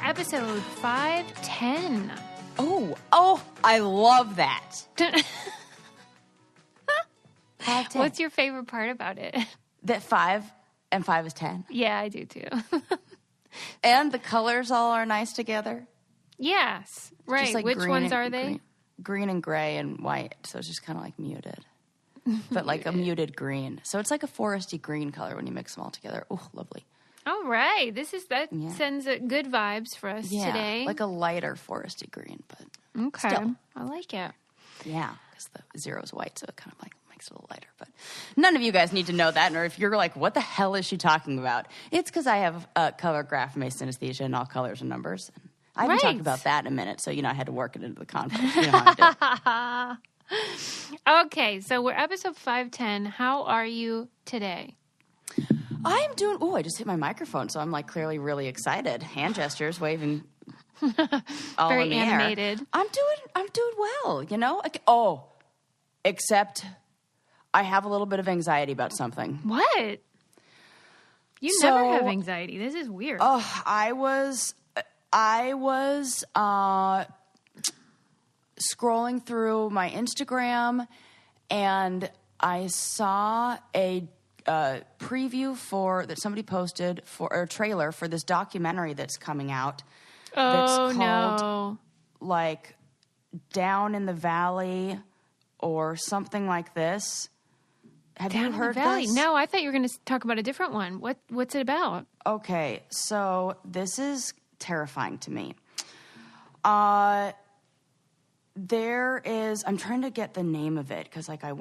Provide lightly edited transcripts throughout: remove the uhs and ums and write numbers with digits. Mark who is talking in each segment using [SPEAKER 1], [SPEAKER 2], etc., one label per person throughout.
[SPEAKER 1] episode 510.
[SPEAKER 2] Oh, I love that. 510.
[SPEAKER 1] What's your favorite part about it?
[SPEAKER 2] That 5 and 5 is 10.
[SPEAKER 1] Yeah, I do too.
[SPEAKER 2] And the colors all are nice together.
[SPEAKER 1] Yes, right.
[SPEAKER 2] Just like
[SPEAKER 1] Which ones are they?
[SPEAKER 2] Green and gray and white. So it's just kind of like muted. But like a muted green. So it's like a foresty green color when you mix them all together. Oh, lovely.
[SPEAKER 1] All right. Sends good vibes for us today.
[SPEAKER 2] Like a lighter foresty green, but
[SPEAKER 1] okay.
[SPEAKER 2] still.
[SPEAKER 1] I like it.
[SPEAKER 2] Yeah, because the 0 is white, so it kind of like makes it a little lighter. But none of you guys need to know that. Or if you're like, what the hell is she talking about? It's because I have color graph mace synesthesia and all colors and numbers. And I haven't talked about that in a minute, so, I had to work it into the conflict. You know how I do.
[SPEAKER 1] Okay, so we're episode 510. How are you today?
[SPEAKER 2] I'm doing... Oh, I just hit my microphone, so I'm like clearly really excited. Hand gestures, waving all
[SPEAKER 1] Very
[SPEAKER 2] in the
[SPEAKER 1] animated.
[SPEAKER 2] air. I'm doing well, Like, except I have a little bit of anxiety about something.
[SPEAKER 1] What? You never have anxiety. This is weird.
[SPEAKER 2] Oh, I was scrolling through my Instagram, and I saw a preview that somebody posted for a trailer for this documentary that's coming out. That's called, like, Down in the Valley or something like this. Have you heard this?
[SPEAKER 1] No, I thought you were going to talk about a different one. What's it about?
[SPEAKER 2] Okay, so this is terrifying to me. I'm trying to get the name of it because I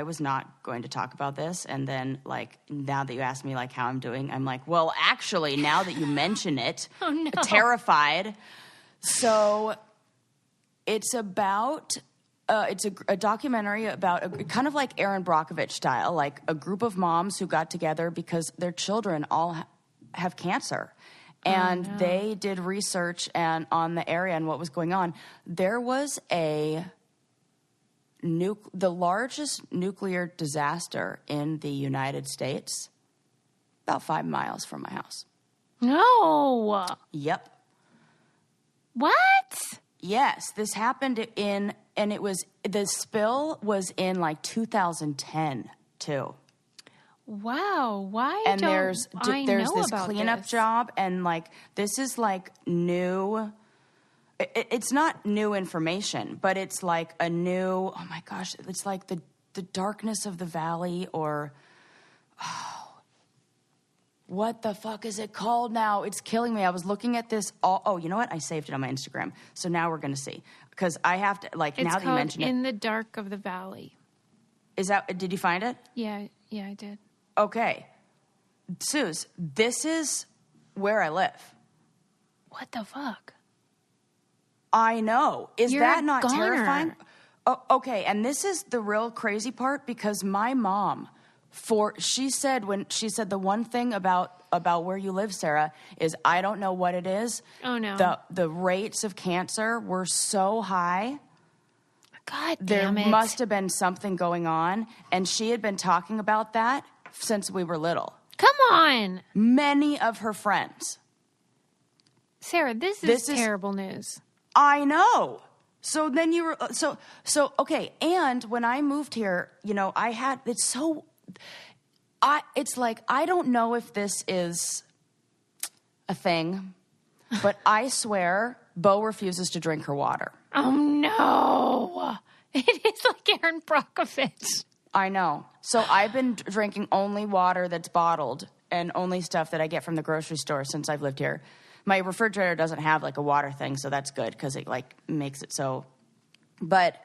[SPEAKER 2] was not going to talk about this. And then now that you asked me how I'm doing, I'm like, well, actually, now that you mention it,
[SPEAKER 1] oh, no.
[SPEAKER 2] Terrified. So it's about, it's a documentary about kind of like Erin Brockovich style, like a group of moms who got together because their children all have cancer. And they did research on the area and what was going on. There was the largest nuclear disaster in the United States, about 5 miles from my house.
[SPEAKER 1] No.
[SPEAKER 2] Yep.
[SPEAKER 1] What?
[SPEAKER 2] Yes, this happened the spill was in 2010 too.
[SPEAKER 1] Wow, why
[SPEAKER 2] and
[SPEAKER 1] don't
[SPEAKER 2] there's
[SPEAKER 1] I know
[SPEAKER 2] this
[SPEAKER 1] about
[SPEAKER 2] cleanup
[SPEAKER 1] this?
[SPEAKER 2] job, and this is new. It's not new information, but it's a new. Oh my gosh, it's like the darkness of the valley, or what the fuck is it called now? It's killing me. I was looking at this. You know what? I saved it on my Instagram, so now we're gonna see because I have to now that you mention it.
[SPEAKER 1] In the Dark of the Valley.
[SPEAKER 2] Is that? Did you find it?
[SPEAKER 1] Yeah, I did.
[SPEAKER 2] Okay. Suze, this is where I live.
[SPEAKER 1] What the fuck?
[SPEAKER 2] I know.
[SPEAKER 1] You're
[SPEAKER 2] that
[SPEAKER 1] a
[SPEAKER 2] not
[SPEAKER 1] goner.
[SPEAKER 2] terrifying? Oh, okay, and this is the real crazy part because my mom, she said the one thing about where you live, Sarah, is I don't know what it is.
[SPEAKER 1] Oh no.
[SPEAKER 2] The rates of cancer were so high.
[SPEAKER 1] God
[SPEAKER 2] damn
[SPEAKER 1] it.
[SPEAKER 2] There must have been something going on, and she had been talking about that since we were little.
[SPEAKER 1] Come on.
[SPEAKER 2] Many of her friends.
[SPEAKER 1] Sarah, this is terrible news.
[SPEAKER 2] I know. So then you were so okay. And when I moved here, I don't know if this is a thing, but I swear Bo refuses to drink her water.
[SPEAKER 1] Oh no. It is like Erin Brockovich.
[SPEAKER 2] I know. So I've been drinking only water that's bottled and only stuff that I get from the grocery store since I've lived here. My refrigerator doesn't have a water thing, so that's good because it makes it so. But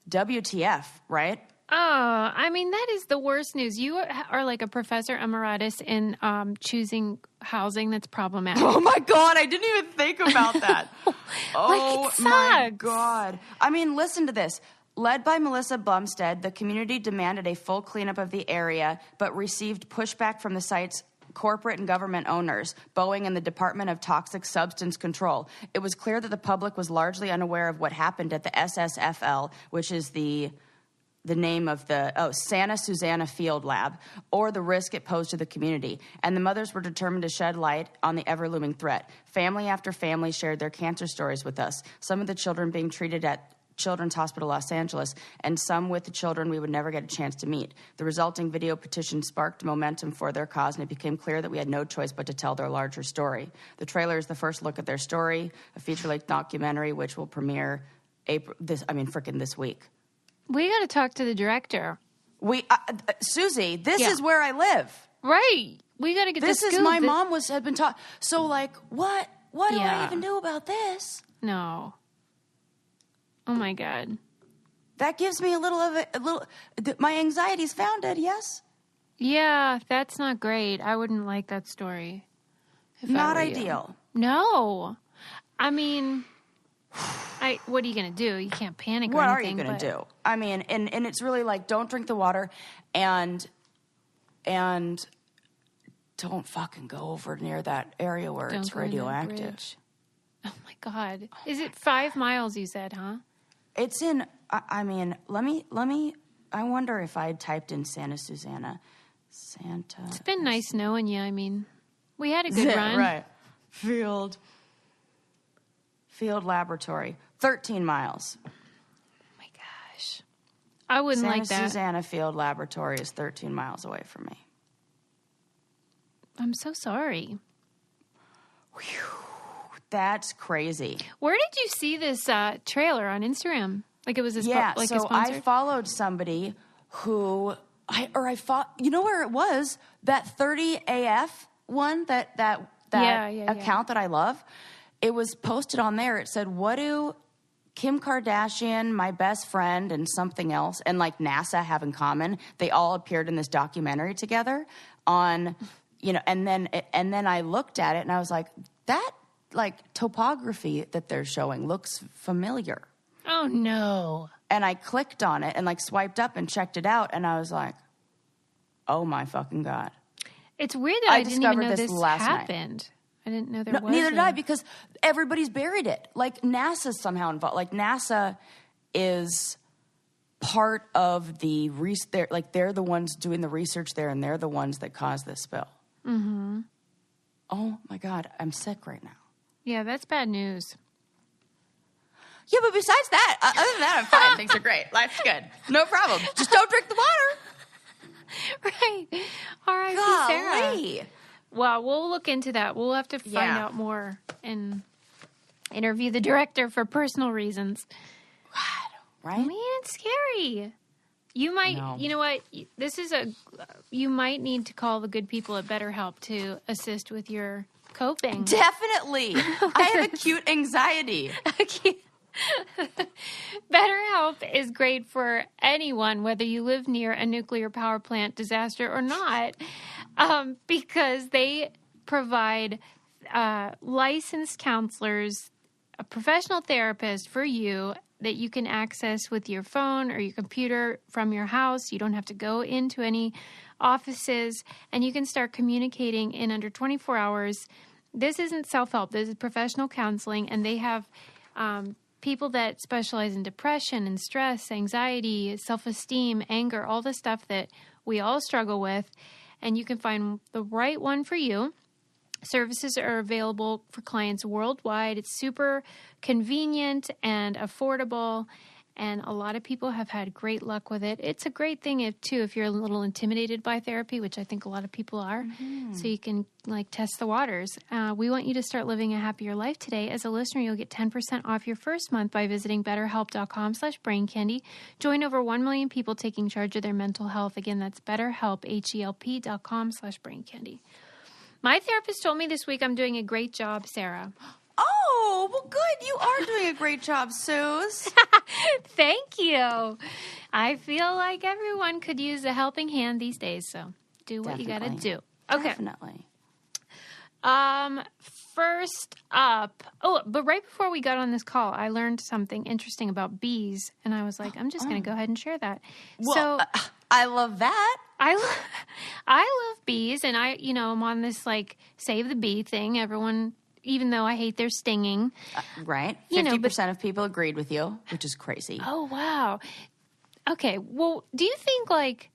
[SPEAKER 2] WTF, right?
[SPEAKER 1] Oh, I mean, that is the worst news. You are like a professor emeritus in choosing housing that's problematic.
[SPEAKER 2] Oh my God, I didn't even think about that.
[SPEAKER 1] Oh it sucks.
[SPEAKER 2] My God. I mean, listen to this. Led by Melissa Bumstead, the community demanded a full cleanup of the area, but received pushback from the site's corporate and government owners, Boeing and the Department of Toxic Substance Control. It was clear that the public was largely unaware of what happened at the SSFL, which is the the name of the Santa Susana Field Lab, or the risk it posed to the community. And the mothers were determined to shed light on the ever-looming threat. Family after family shared their cancer stories with us, some of the children being treated at Children's Hospital Los Angeles, and some with the children we would never get a chance to meet. The resulting video petition sparked momentum for their cause, and it became clear that we had no choice but to tell their larger story. The trailer is the first look at their story, a feature-length documentary which will premiere this week.
[SPEAKER 1] We got to talk to the director.
[SPEAKER 2] Susie, this is where I live.
[SPEAKER 1] Right. We got to get
[SPEAKER 2] this.
[SPEAKER 1] This
[SPEAKER 2] is my mom had been taught. So, like, what do I even do about this?
[SPEAKER 1] No. Oh my God.
[SPEAKER 2] That gives me a little. My anxiety's founded. Yes.
[SPEAKER 1] Yeah, that's not great. I wouldn't like that story.
[SPEAKER 2] Not ideal.
[SPEAKER 1] No. I mean, what are you going to do? You can't panic or anything.
[SPEAKER 2] What are you going to do? I mean, and it's really like, don't drink the water and don't fucking go over near that area where it's radioactive.
[SPEAKER 1] Oh my God. Is it 5 miles you said, huh?
[SPEAKER 2] It's in, I mean, let me, I wonder if I typed in Santa Susana.
[SPEAKER 1] It's been nice knowing you. I mean, we had a good run.
[SPEAKER 2] Right. Field Laboratory, 13 miles.
[SPEAKER 1] Oh my gosh. I wouldn't like that.
[SPEAKER 2] Santa Susana Field Laboratory is 13 miles away from me.
[SPEAKER 1] I'm so sorry.
[SPEAKER 2] Whew. That's crazy.
[SPEAKER 1] Where did you see this trailer on Instagram? Like it was a a sponsor?
[SPEAKER 2] I followed somebody who you know where it was? That 30AF one, that account that I love. It was posted on there. It said, "What do Kim Kardashian, my best friend, and something else, and like NASA have in common?" They all appeared in this documentary together on, and then I looked at it and I was like, that like topography that they're showing looks familiar.
[SPEAKER 1] Oh no.
[SPEAKER 2] And I clicked on it and like swiped up and checked it out, and I was like, oh my fucking God.
[SPEAKER 1] It's weird that I didn't even know this
[SPEAKER 2] last
[SPEAKER 1] happened.
[SPEAKER 2] Night.
[SPEAKER 1] I didn't know there was.
[SPEAKER 2] Neither did I, because everybody's buried it. Like NASA's somehow involved. Like NASA is part of the they're the ones doing the research there, and they're the ones that caused this spill.
[SPEAKER 1] Mm-hmm.
[SPEAKER 2] Oh my God, I'm sick right now.
[SPEAKER 1] Yeah, that's bad news.
[SPEAKER 2] Yeah, but besides that, other than that, I'm fine. Things are great. Life's good. No problem. Just don't drink the water.
[SPEAKER 1] Right. All right, Sarah. Well, we'll look into that. We'll have to find out more and interview the director for personal reasons.
[SPEAKER 2] God, right?
[SPEAKER 1] Man, it's scary. You might, you know what? You might need to call the good people at BetterHelp to assist with your coping.
[SPEAKER 2] Definitely. I have acute anxiety.
[SPEAKER 1] BetterHelp is great for anyone, whether you live near a nuclear power plant disaster or not, because they provide licensed counselors, a professional therapist for you that you can access with your phone or your computer from your house. You don't have to go into any offices, and you can start communicating in under 24 hours. This isn't self-help. This is professional counseling, and they have people that specialize in depression and stress, anxiety, self-esteem, anger, all the stuff that we all struggle with, and you can find the right one for you. Services are available for clients worldwide. It's super convenient and affordable, and a lot of people have had great luck with it. It's a great thing, if you're a little intimidated by therapy, which I think a lot of people are, so you can test the waters. We want you to start living a happier life today. As a listener, you'll get 10% off your first month by visiting BetterHelp.com/BrainCandy. Join over 1 million people taking charge of their mental health. Again, that's BetterHelp, HELP.com/BrainCandy. My therapist told me this week I'm doing a great job, Sarah.
[SPEAKER 2] Oh, well, good. You are doing a great job, Suze.
[SPEAKER 1] Thank you. I feel like everyone could use a helping hand these days, so do what you got to do. Okay.
[SPEAKER 2] Definitely.
[SPEAKER 1] First up, but right before we got on this call, I learned something interesting about bees, and I was like, I'm just going to go ahead and share that.
[SPEAKER 2] Well, I love that.
[SPEAKER 1] I love bees, and I'm on this save the bee thing. Everyone, even though I hate their stinging,
[SPEAKER 2] right? 50% of people agreed with you, which is crazy.
[SPEAKER 1] Oh wow! Okay. Well, do you think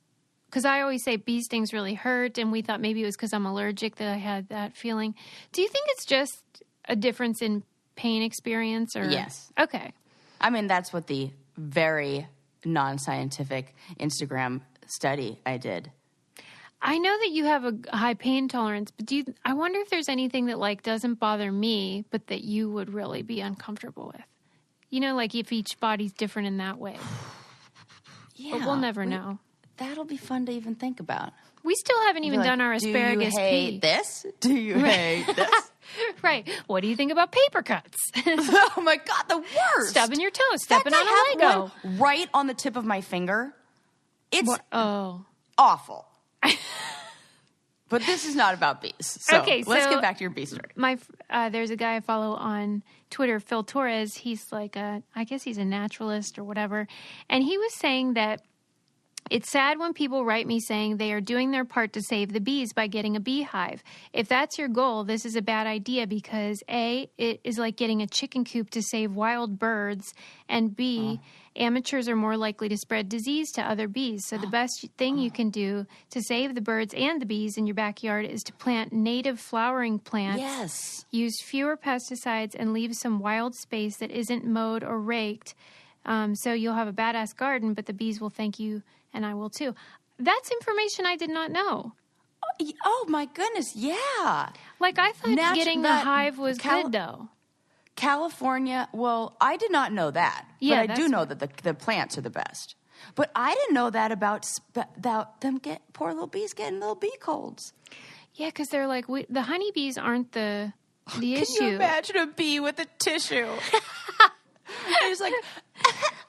[SPEAKER 1] because I always say bee stings really hurt, and we thought maybe it was because I'm allergic that I had that feeling. Do you think it's just a difference in pain experience? Or
[SPEAKER 2] Yes.
[SPEAKER 1] Okay.
[SPEAKER 2] I mean, that's what the very non-scientific Instagram study I did.
[SPEAKER 1] I know that you have a high pain tolerance, but I wonder if there's anything that doesn't bother me, but that you would really be uncomfortable with. If each body's different in that way.
[SPEAKER 2] Yeah.
[SPEAKER 1] But we'll never know.
[SPEAKER 2] That'll be fun to even think about.
[SPEAKER 1] We still haven't even done our asparagus
[SPEAKER 2] Do you hate
[SPEAKER 1] pee.
[SPEAKER 2] this? Do you hate this?
[SPEAKER 1] Right. What do you think about paper cuts?
[SPEAKER 2] Oh my God, the worst.
[SPEAKER 1] Stubbing your toe, stepping on a
[SPEAKER 2] I have
[SPEAKER 1] Lego.
[SPEAKER 2] one right on the tip of my finger. It's awful. But this is not about bees. So let's get back to your bee story.
[SPEAKER 1] There's a guy I follow on Twitter, Phil Torres. He's I guess he's a naturalist or whatever. And he was saying that it's sad when people write me saying they are doing their part to save the bees by getting a beehive. If that's your goal, this is a bad idea because A, it is like getting a chicken coop to save wild birds, and B, amateurs are more likely to spread disease to other bees. So the best thing you can do to save the birds and the bees in your backyard is to plant native flowering plants.
[SPEAKER 2] Yes.
[SPEAKER 1] Use fewer pesticides and leave some wild space that isn't mowed or raked. So you'll have a badass garden, but the bees will thank you, and I will too. That's information I did not know.
[SPEAKER 2] Oh my goodness, yeah.
[SPEAKER 1] I thought getting the hive was good, though.
[SPEAKER 2] California, well, I did not know that.
[SPEAKER 1] Yeah,
[SPEAKER 2] but I do know that the plants are the best. But I didn't know that about them poor little bees getting little bee colds.
[SPEAKER 1] Yeah, because they're the honeybees aren't the issue.
[SPEAKER 2] Can you imagine a bee with a tissue? He's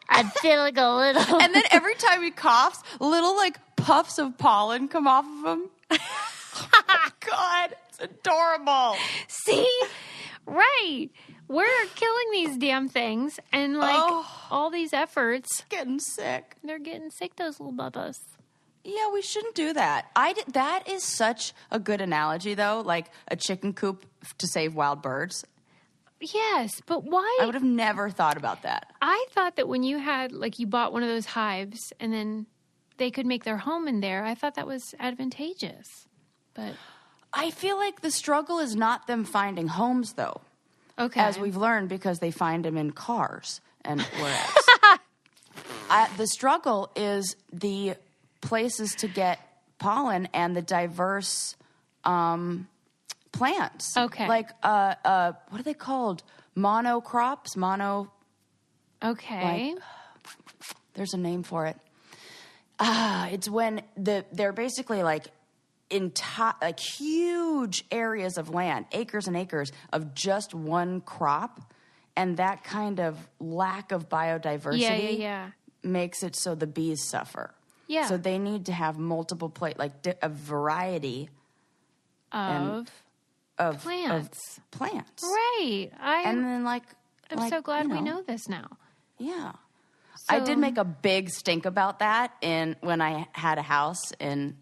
[SPEAKER 1] I'd feel like a little.
[SPEAKER 2] And then every time he coughs, little puffs of pollen come off of him. Oh, God, it's adorable.
[SPEAKER 1] See? Right. We're killing these damn things, and all these efforts.
[SPEAKER 2] Getting sick.
[SPEAKER 1] They're getting sick, those little bubbas.
[SPEAKER 2] Yeah, we shouldn't do that. That is such a good analogy, though, like a chicken coop to save wild birds.
[SPEAKER 1] Yes, but why?
[SPEAKER 2] I would have never thought about that.
[SPEAKER 1] I thought that when you had, you bought one of those hives and then they could make their home in there, I thought that was advantageous. But
[SPEAKER 2] I feel like the struggle is not them finding homes, though.
[SPEAKER 1] Okay.
[SPEAKER 2] As we've learned, because they find them in cars. And whereas the struggle is the places to get pollen and the diverse plants.
[SPEAKER 1] Okay.
[SPEAKER 2] What are they called? Monocrops?
[SPEAKER 1] Okay.
[SPEAKER 2] There's a name for it. It's when they're basically in huge areas of land, acres and acres of just one crop, and that kind of lack of biodiversity makes it so the bees suffer.
[SPEAKER 1] Yeah.
[SPEAKER 2] So they need to have multiple a variety
[SPEAKER 1] of plants.
[SPEAKER 2] Of plants.
[SPEAKER 1] Right.
[SPEAKER 2] And then
[SPEAKER 1] I'm so glad we know this now.
[SPEAKER 2] Yeah.
[SPEAKER 1] So,
[SPEAKER 2] I did make a big stink about that when I had a house in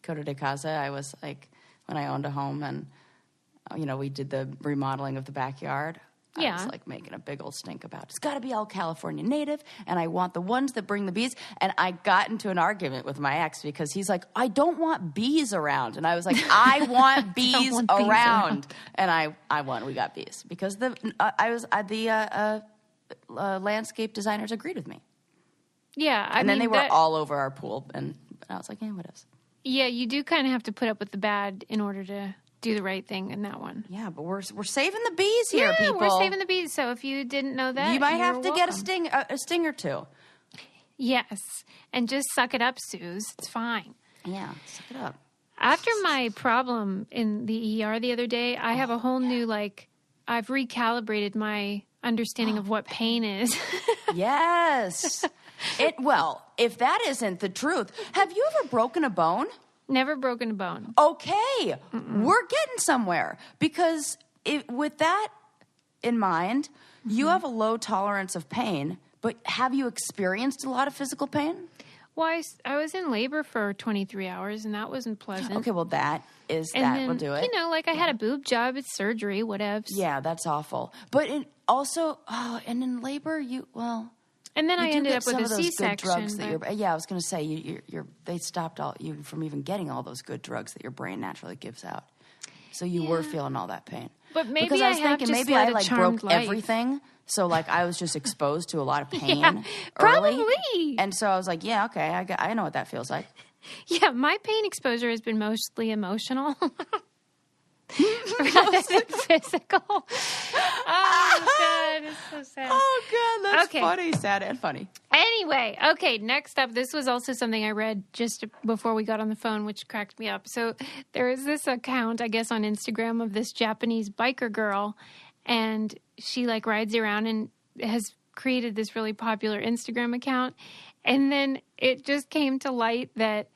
[SPEAKER 2] Coto de Casa. I was when I owned a home and, we did the remodeling of the backyard.
[SPEAKER 1] Yeah.
[SPEAKER 2] I was making a big old stink about it. It's got to be all California native, and I want the ones that bring the bees. And I got into an argument with my ex because he's like, I don't want bees around. And I was like, I want bees around. And we got bees because the landscape designers agreed with me.
[SPEAKER 1] Yeah.
[SPEAKER 2] And then they were all over our pool. And I was like, yeah, what else?
[SPEAKER 1] Yeah, you do kind of have to put up with the bad in order to do the right thing in that one.
[SPEAKER 2] Yeah, but we're saving the bees here, people.
[SPEAKER 1] We're saving the bees. So if you didn't know that,
[SPEAKER 2] you might have to
[SPEAKER 1] welcome.
[SPEAKER 2] Get a sting or two.
[SPEAKER 1] Yes, and just suck it up, Suze. It's fine.
[SPEAKER 2] Yeah, suck it up.
[SPEAKER 1] After my problem in the ER the other day, I have a whole new I've recalibrated my understanding of what pain is.
[SPEAKER 2] Yes. If that isn't the truth, have you ever broken a bone?
[SPEAKER 1] Never broken a bone.
[SPEAKER 2] Okay. We're getting somewhere because with that in mind, you have a low tolerance of pain, but have you experienced a lot of physical pain?
[SPEAKER 1] Well, I was in labor for 23 hours, and that wasn't pleasant.
[SPEAKER 2] Okay, well, that will do it.
[SPEAKER 1] I had a boob job, it's surgery, whatevs.
[SPEAKER 2] Yeah, that's awful. But and in labor,
[SPEAKER 1] And then I
[SPEAKER 2] You do
[SPEAKER 1] ended
[SPEAKER 2] get
[SPEAKER 1] up with
[SPEAKER 2] some
[SPEAKER 1] a
[SPEAKER 2] of those good
[SPEAKER 1] C-section.
[SPEAKER 2] drugs that I was going to say they stopped you from even getting all those good drugs that your brain naturally gives out. So you were feeling all that pain.
[SPEAKER 1] But maybe
[SPEAKER 2] because I was thinking
[SPEAKER 1] just
[SPEAKER 2] maybe
[SPEAKER 1] led
[SPEAKER 2] I
[SPEAKER 1] a
[SPEAKER 2] like
[SPEAKER 1] charmed
[SPEAKER 2] broke
[SPEAKER 1] life.
[SPEAKER 2] everything. So like I was just exposed to a lot of pain
[SPEAKER 1] Yeah,
[SPEAKER 2] early.
[SPEAKER 1] probably.
[SPEAKER 2] And so I was like, yeah, okay, I know what that feels like.
[SPEAKER 1] Yeah, my pain exposure has been mostly emotional rather than physical. Oh, God, it's so sad.
[SPEAKER 2] Oh, God, that's
[SPEAKER 1] Okay.
[SPEAKER 2] funny. Sad and funny.
[SPEAKER 1] Anyway, okay, next up, this was also something I read just before we got on the phone, which cracked me up. So there is this account, I guess, on Instagram of this Japanese biker girl, and she, like, rides around and has created this really popular Instagram account. And then it just came to light that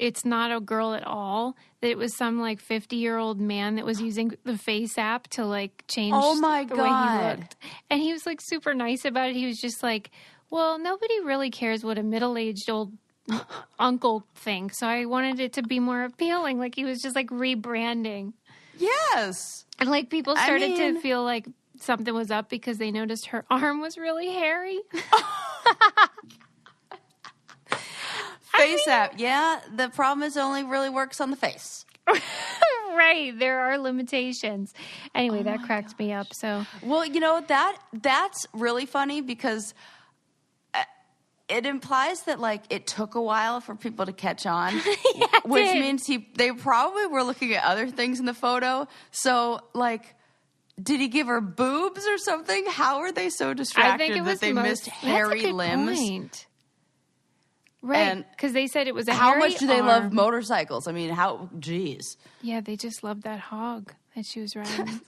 [SPEAKER 1] it's not a girl at all, that it was some, like, 50-year-old man that was using the Face app to, like, change
[SPEAKER 2] Oh, my
[SPEAKER 1] the way he
[SPEAKER 2] God.
[SPEAKER 1] looked. And he was, like, super nice about it. He was just like, well, nobody really cares what a middle-aged old uncle thinks, so I wanted it to be more appealing. Like, he was just, like, rebranding.
[SPEAKER 2] Yes.
[SPEAKER 1] And, like, people started to feel like something was up because they noticed her arm was really hairy.
[SPEAKER 2] Face app. Yeah, the problem is it only really works on the face.
[SPEAKER 1] Right. There are limitations. Anyway, that cracked me up. So,
[SPEAKER 2] Well, you know, that's really funny because it implies that, like, it took a while for people to catch on, which
[SPEAKER 1] did.
[SPEAKER 2] means they probably were looking at other things in the photo. So, like, did he give her boobs or something? How are they so distracted
[SPEAKER 1] I think it was
[SPEAKER 2] that they missed hairy
[SPEAKER 1] that's a good
[SPEAKER 2] limbs?
[SPEAKER 1] point. Right,
[SPEAKER 2] And
[SPEAKER 1] because they said it was a
[SPEAKER 2] How
[SPEAKER 1] hairy
[SPEAKER 2] much do they
[SPEAKER 1] arm.
[SPEAKER 2] love motorcycles? I mean, geez.
[SPEAKER 1] Yeah, they just loved that hog that she was riding.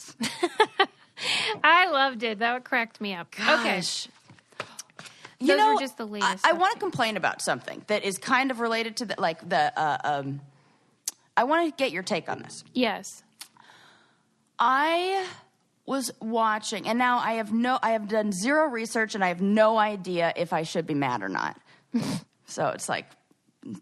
[SPEAKER 1] I loved it. That cracked me up. Okay.
[SPEAKER 2] Gosh.
[SPEAKER 1] Those were just the latest.
[SPEAKER 2] I want to
[SPEAKER 1] updates.
[SPEAKER 2] complain about something that is kind of related to I want to get your take on this.
[SPEAKER 1] Yes.
[SPEAKER 2] I was watching, and now I have done zero research, and I have no idea if I should be mad or not. So it's like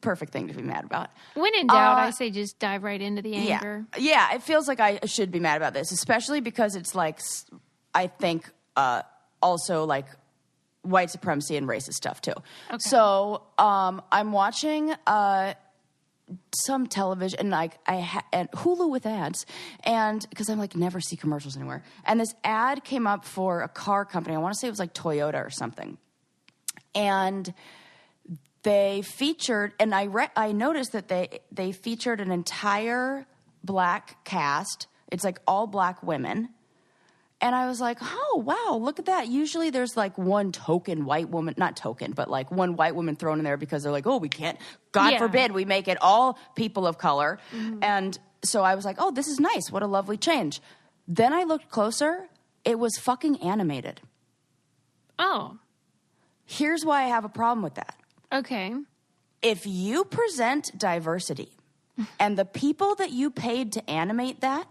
[SPEAKER 2] perfect thing to be mad about.
[SPEAKER 1] When in doubt, I say just dive right into the anger.
[SPEAKER 2] Yeah, it feels like I should be mad about this, especially because it's like, I think, also like white supremacy and racist stuff too. Okay. So I'm watching some television, and and Hulu with ads, and because I'm like never see commercials anywhere. And this ad came up for a car company. I want to say it was like Toyota or something, and they featured, and I noticed that they featured an entire black cast. It's like all black women. And I was like, oh, wow, look at that. Usually there's like one token white woman, not token, but like one white woman thrown in there because they're like, oh, we can't, God forbid we make it all people of color. Mm-hmm. And so I was like, oh, this is nice. What a lovely change. Then I looked closer. It was fucking animated.
[SPEAKER 1] Oh.
[SPEAKER 2] Here's why I have a problem with that.
[SPEAKER 1] Okay.
[SPEAKER 2] If you present diversity and the people that you paid to animate that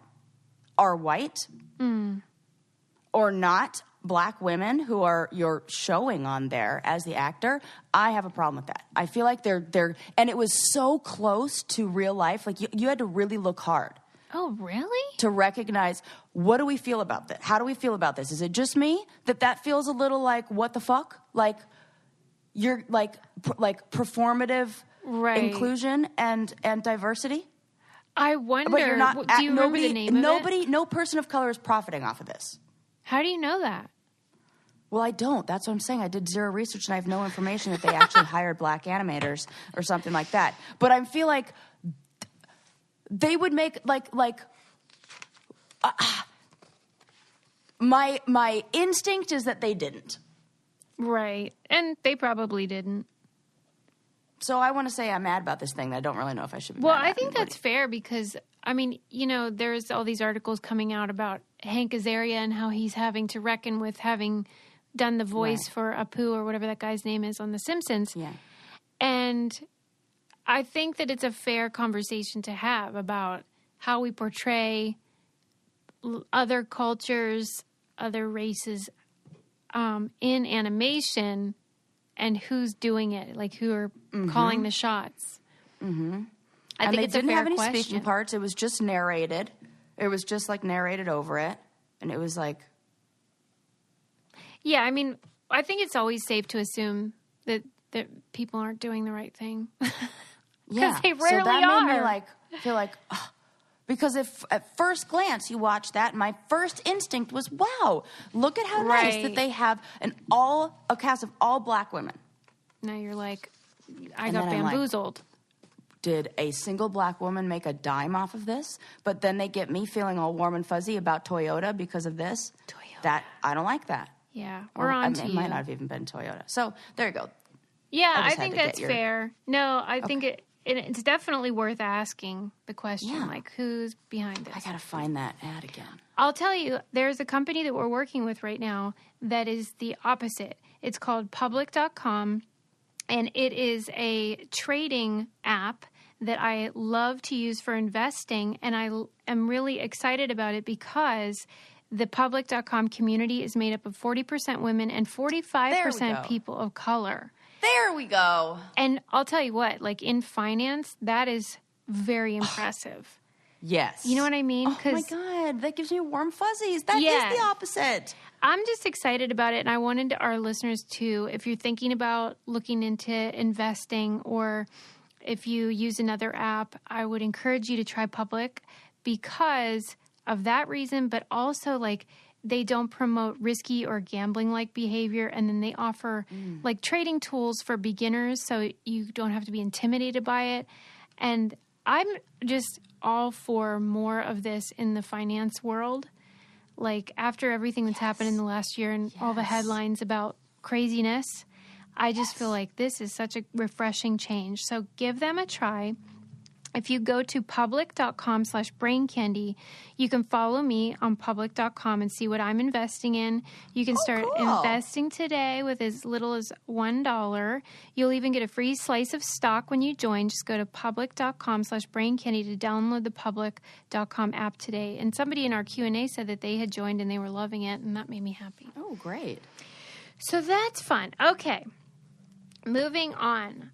[SPEAKER 2] are white or not black women who you're showing on there as the actor, I have a problem with that. I feel like they're and it was so close to real life. Like you had to really look hard.
[SPEAKER 1] Oh, really?
[SPEAKER 2] To recognize, what do we feel about this? How do we feel about this? Is it just me that feels a little like, what the fuck? Like, you're like performative inclusion and diversity.
[SPEAKER 1] I wonder.
[SPEAKER 2] But you're not.
[SPEAKER 1] Do you remember the name of it?
[SPEAKER 2] No person of color is profiting off of this.
[SPEAKER 1] How do you know that?
[SPEAKER 2] Well, I don't. That's what I'm saying. I did zero research, and I have no information that they actually hired black animators or something like that. But I feel like they would make my instinct is that they didn't.
[SPEAKER 1] Right. And they probably didn't.
[SPEAKER 2] So I want to say I'm mad about this thing that I don't really know if I should be
[SPEAKER 1] Well,
[SPEAKER 2] mad
[SPEAKER 1] I
[SPEAKER 2] at
[SPEAKER 1] think
[SPEAKER 2] anybody.
[SPEAKER 1] that's fair because, I mean, there's all these articles coming out about Hank Azaria and how he's having to reckon with having done the voice for Apu or whatever that guy's name is on The Simpsons.
[SPEAKER 2] Yeah.
[SPEAKER 1] And I think that it's a fair conversation to have about how we portray other cultures, other races in animation and who's doing it, like who are calling the shots. Mm-hmm. I think it's a fair question.
[SPEAKER 2] They didn't have any speaking parts. It was just narrated. It was just like narrated over it. And it was like...
[SPEAKER 1] Yeah, I mean, I think it's always safe to assume that people aren't doing the right thing. Because they rarely
[SPEAKER 2] so that
[SPEAKER 1] are.
[SPEAKER 2] made me feel like, because if at first glance you watch that, my first instinct was, wow, look at how nice that they have a cast of all black women.
[SPEAKER 1] Now you're like, I got bamboozled.
[SPEAKER 2] Did a single black woman make a dime off of this? But then they get me feeling all warm and fuzzy about Toyota because of this. That I don't like that.
[SPEAKER 1] Yeah, we're on to you.
[SPEAKER 2] It might not have even been Toyota. So there you go.
[SPEAKER 1] Yeah, I think that's fair. No, I think it's definitely worth asking the question, like, who's behind this?
[SPEAKER 2] I got to find that ad again.
[SPEAKER 1] I'll tell you, there's a company that we're working with right now that is the opposite. It's called Public.com, and it is a trading app that I love to use for investing, and I am really excited about it because the Public.com community is made up of 40% women and 45% people of color.
[SPEAKER 2] There we go.
[SPEAKER 1] And I'll tell you what, like in finance, that is very impressive.
[SPEAKER 2] Yes.
[SPEAKER 1] You know what I mean?
[SPEAKER 2] Oh my God, that gives me warm fuzzies. That is the opposite.
[SPEAKER 1] I'm just excited about it, and I wanted our listeners to, if you're thinking about looking into investing or if you use another app, I would encourage you to try Public because of that reason, but also like they don't promote risky or gambling-like behavior, and then they offer like trading tools for beginners so you don't have to be intimidated by it. And I'm just all for more of this in the finance world. Like after everything that's happened in the last year and all the headlines about craziness, I just feel like this is such a refreshing change. So give them a try. If you go to public.com/braincandy, you can follow me on public.com and see what I'm investing in. You can start investing today with as little as $1. You'll even get a free slice of stock when you join. Just go to public.com/braincandy to download the public.com app today. And somebody in our Q&A said that they had joined and they were loving it, and that made me happy.
[SPEAKER 2] Oh, great.
[SPEAKER 1] So that's fun. Okay. Moving on.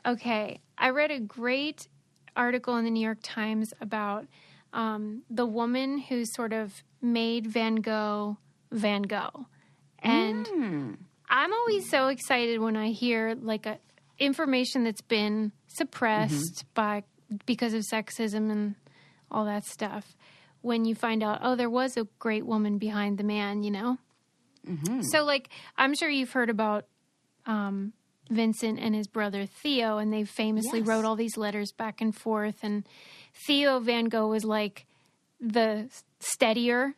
[SPEAKER 1] Okay. I read a great article in the New York Times about the woman who sort of made Van Gogh Van Gogh. And I'm always so excited when I hear like information that's been suppressed because of sexism and all that stuff. When you find out, oh, there was a great woman behind the man, you know? So like, I'm sure you've heard about Vincent and his brother Theo, and they famously wrote all these letters back and forth. And Theo Van Gogh was like the steadier